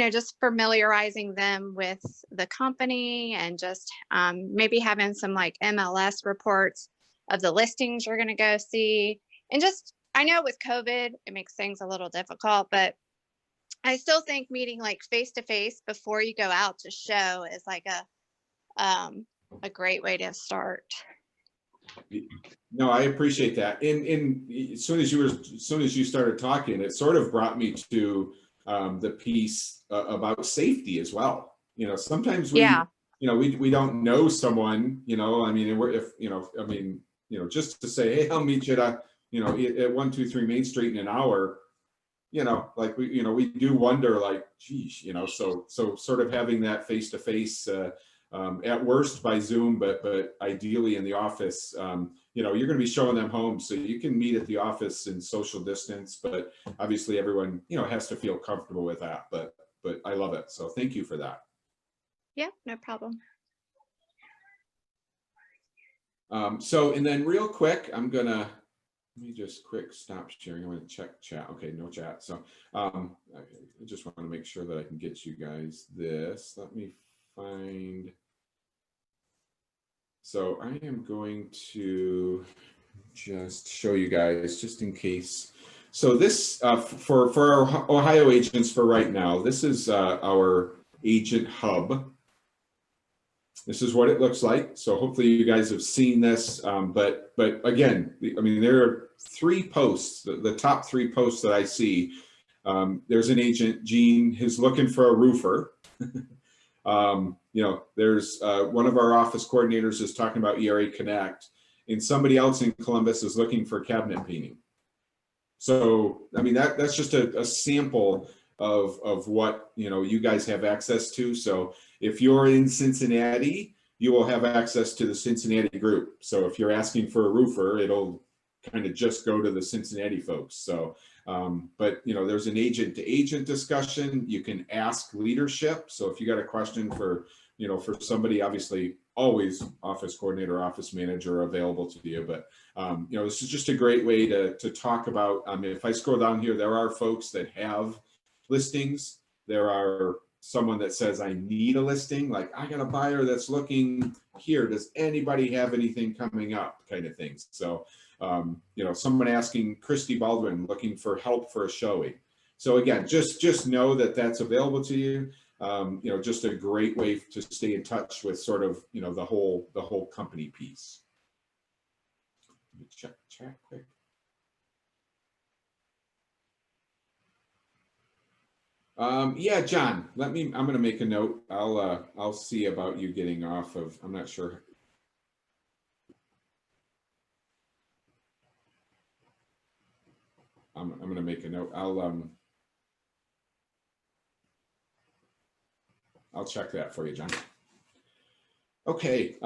just familiarizing them with the company and just maybe having some like MLS reports of the listings you're going to go see. And just, I know with COVID, it makes things a little difficult, but I still think meeting like face to face before you go out to show is like a great way to start. No, I appreciate that. And as soon as you started talking, it sort of brought me to the piece about safety as well. Sometimes we don't know someone, just to say, hey, I'll meet you at 123 Main Street in an hour, like we do wonder, like, geez, so sort of having that face to face, at worst by Zoom, but ideally in the office, you're going to be showing them home, so you can meet at the office in social distance, but obviously everyone, has to feel comfortable with that, but I love it. So thank you for that. Yeah, no problem. And then real quick, let me just quick stop sharing. I want to check chat. Okay, no chat. So I just want to make sure that I can get you guys this. Let me find. So I am going to just show you guys, just in case. So this, for our Ohio agents for right now, this is our agent hub. This is what it looks like. So hopefully you guys have seen this, but again, there are 3 posts, the top 3 posts that I see. There's an agent, Gene, who's looking for a roofer. There's one of our office coordinators is talking about ERA Connect, and somebody else in Columbus is looking for cabinet painting. So, that's just a sample of what, you guys have access to. So if you're in Cincinnati, you will have access to the Cincinnati group. So if you're asking for a roofer, it'll kind of just go to the Cincinnati folks. So, but there's an agent to agent discussion. You can ask leadership. So if you got a question for somebody, obviously always office coordinator, office manager available to you. But, this is just a great way to talk about, if I scroll down here, there are folks that have listings. There are someone that says, I need a listing, like I got a buyer that's looking here. Does anybody have anything coming up, kind of things. So, someone asking Christy Baldwin looking for help for a showing. So again, just know that that's available to you. Just a great way to stay in touch with sort of, the whole company piece. Let me check chat quick. Yeah, John, I'm going to make a note. I'll see about you getting off of, I'm not sure to make a note. I'll check that for you, John. Okay,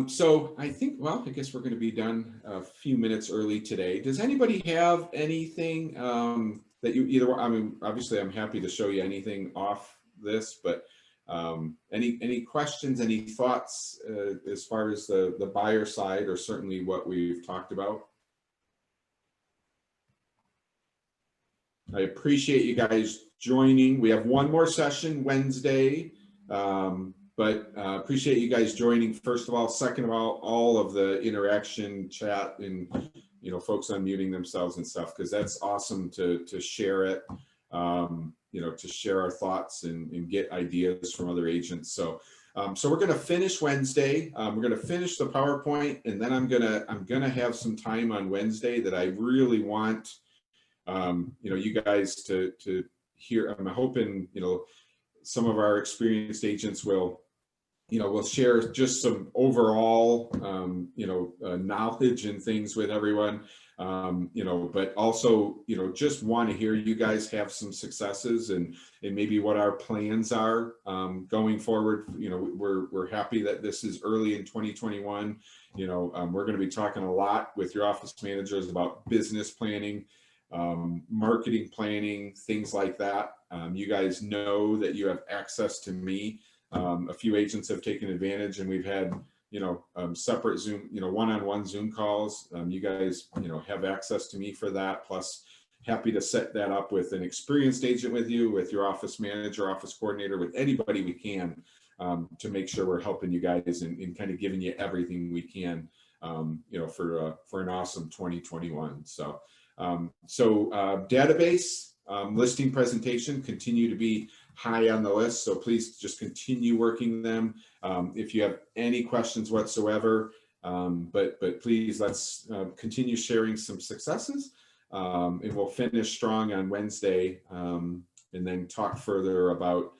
so I think, well, I guess we're going to be done a few minutes early today. Does anybody have anything that you either, I mean, obviously I'm happy to show you anything off this, but any questions, any thoughts as far as the buyer side, or certainly what we've talked about? I appreciate you guys joining. We have one more session Wednesday. But appreciate you guys joining, first of all. Second of all of the interaction, chat, and folks unmuting themselves and stuff, because that's awesome to share it, to share our thoughts and get ideas from other agents. So we're going to finish Wednesday. We're going to finish the PowerPoint, and then I'm gonna have some time on Wednesday that I really want you guys to hear. I'm hoping some of our experienced agents will share just some overall, knowledge and things with everyone, but also, just want to hear you guys have some successes and maybe what our plans are going forward. We're happy that this is early in 2021. We're going to be talking a lot with your office managers about business planning, marketing planning, things like that. You guys know that you have access to me. A few agents have taken advantage, and we've had, separate Zoom, one-on-one Zoom calls. You guys, have access to me for that. Plus, happy to set that up with an experienced agent with you, with your office manager, office coordinator, with anybody we can, to make sure we're helping you guys and kind of giving you everything we can, for an awesome 2021. So database, listing presentation continue to be high on the list, so please just continue working them. If you have any questions whatsoever, but please, let's continue sharing some successes, and we'll finish strong on Wednesday, and then talk further about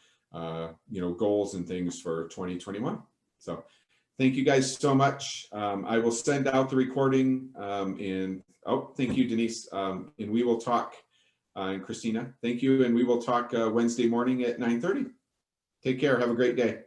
goals and things for 2021. So thank you guys so much. I will send out the recording, and thank you, Denise, and we will talk. And Christina, thank you. And we will talk Wednesday morning at 9:30. Take care. Have a great day.